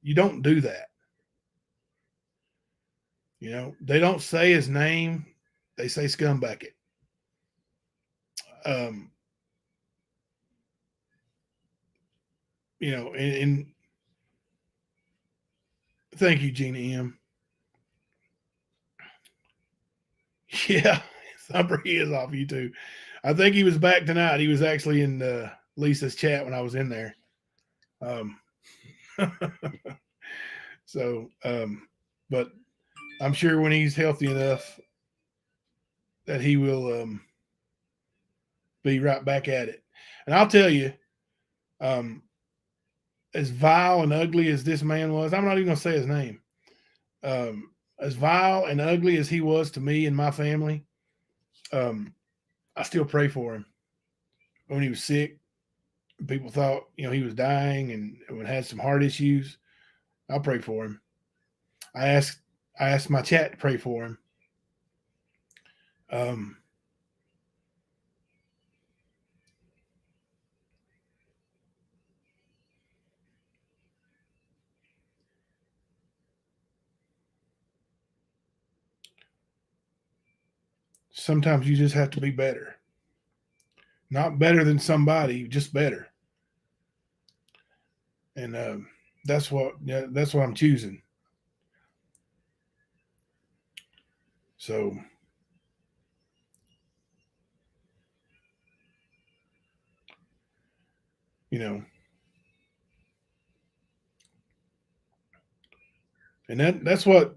you don't do that. They don't say his name; they say scumbucket. Um, and thank you, Gina M. Yeah, Thumper, he is off YouTube. I think he was back tonight. He was actually in Lisa's chat when I was in there. Um, but I'm sure when he's healthy enough that he will be right back at it. And I'll tell you, as vile and ugly as this man was, I'm not even going to say his name. As vile and ugly as he was to me and my family, I still pray for him. When he was sick, people thought, he was dying and had some heart issues. I'll pray for him. I asked my chat to pray for him. Sometimes you just have to be better. Not better than somebody, just better. And that's what I'm choosing. So you know, and that's what,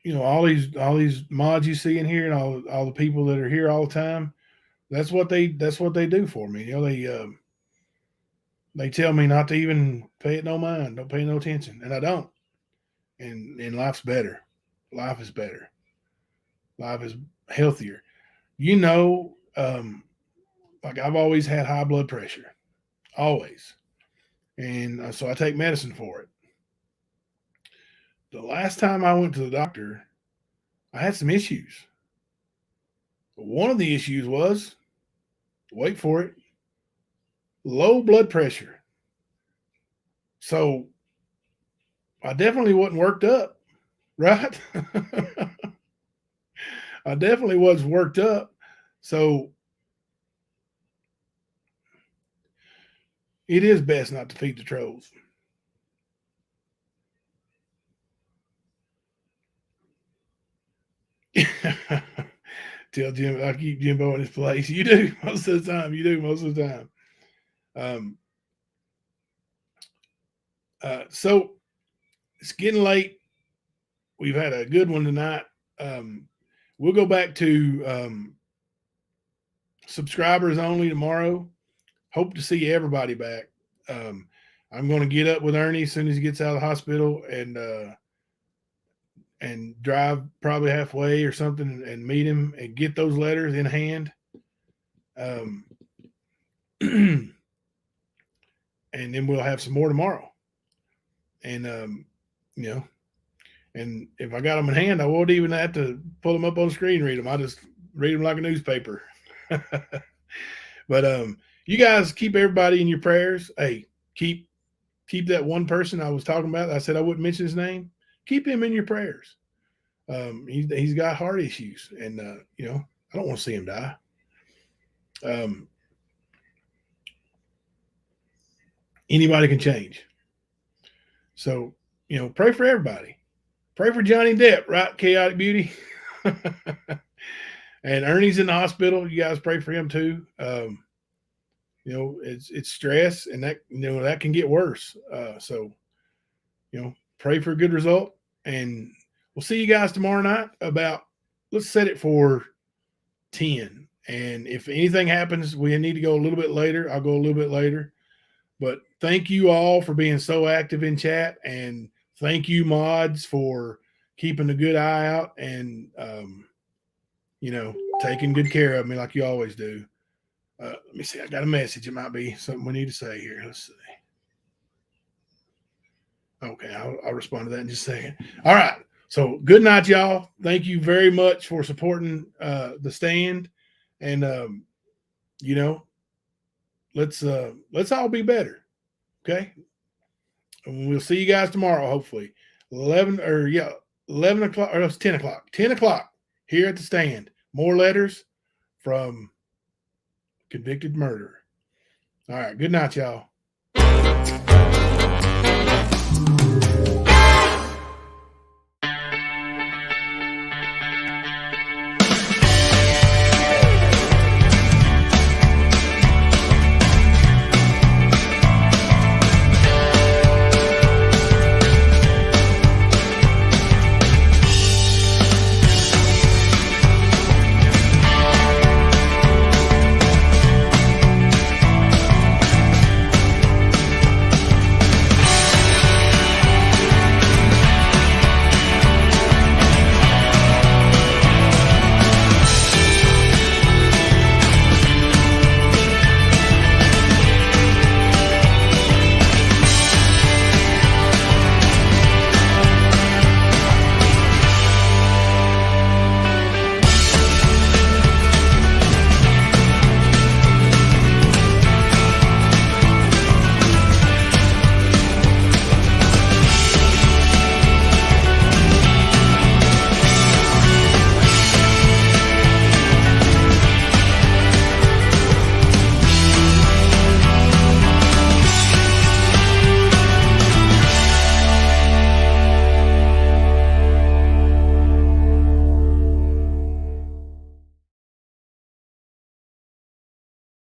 you know, all these mods you see in here and all the people that are here all the time. That's what they do for me. You know, they tell me not to even pay it no mind, don't pay no attention, and I don't. And life's better. Life is better. Life is healthier. You know, like I've always had high blood pressure, always, and so I take medicine for it. The last time I went to the doctor, I had some issues. One of the issues was, wait for it, low blood pressure. So I definitely wasn't worked up, right? I definitely was worked up. So it is best not to feed the trolls. Tell Jim I keep Jimbo in his place. You do most of the time. You do most of the time. So it's getting late. We've had a good one tonight. We'll go back to subscribers only tomorrow. Hope to see everybody back. I'm going to get up with Ernie as soon as he gets out of the hospital and drive probably halfway or something and meet him and get those letters in hand. And then we'll have some more tomorrow. And, you know, and if I got them in hand, I won't even have to pull them up on the screen and read them. I'll just read them like a newspaper. But you guys keep everybody in your prayers. Hey, keep that one person I was talking about. I said I wouldn't mention his name. Keep him in your prayers. He's got heart issues, and you know, I don't want to see him die. Anybody can change. So, you know, pray for everybody. Pray for Johnny Depp, right? Chaotic Beauty. And Ernie's in the hospital. You guys pray for him too. You know, it's stress, and that, you know, that can get worse. So, you know, pray for a good result, and we'll see you guys tomorrow night let's set it for 10. And if anything happens, we need to go a little bit later. I'll go a little bit later. But thank you all for being so active in chat, and thank you mods for keeping a good eye out and, you know, taking good care of me like you always do. Let me see. I got a message. It might be something we need to say here. Let's see. Okay, I'll respond to that in just a second. All right. So good night, y'all. Thank you very much for supporting the stand, and you know, let's all be better. Okay, and we'll see you guys tomorrow. Hopefully, 11 o'clock or 10 o'clock. 10 o'clock here at the stand. More letters from convicted murderer. All right. Good night, y'all.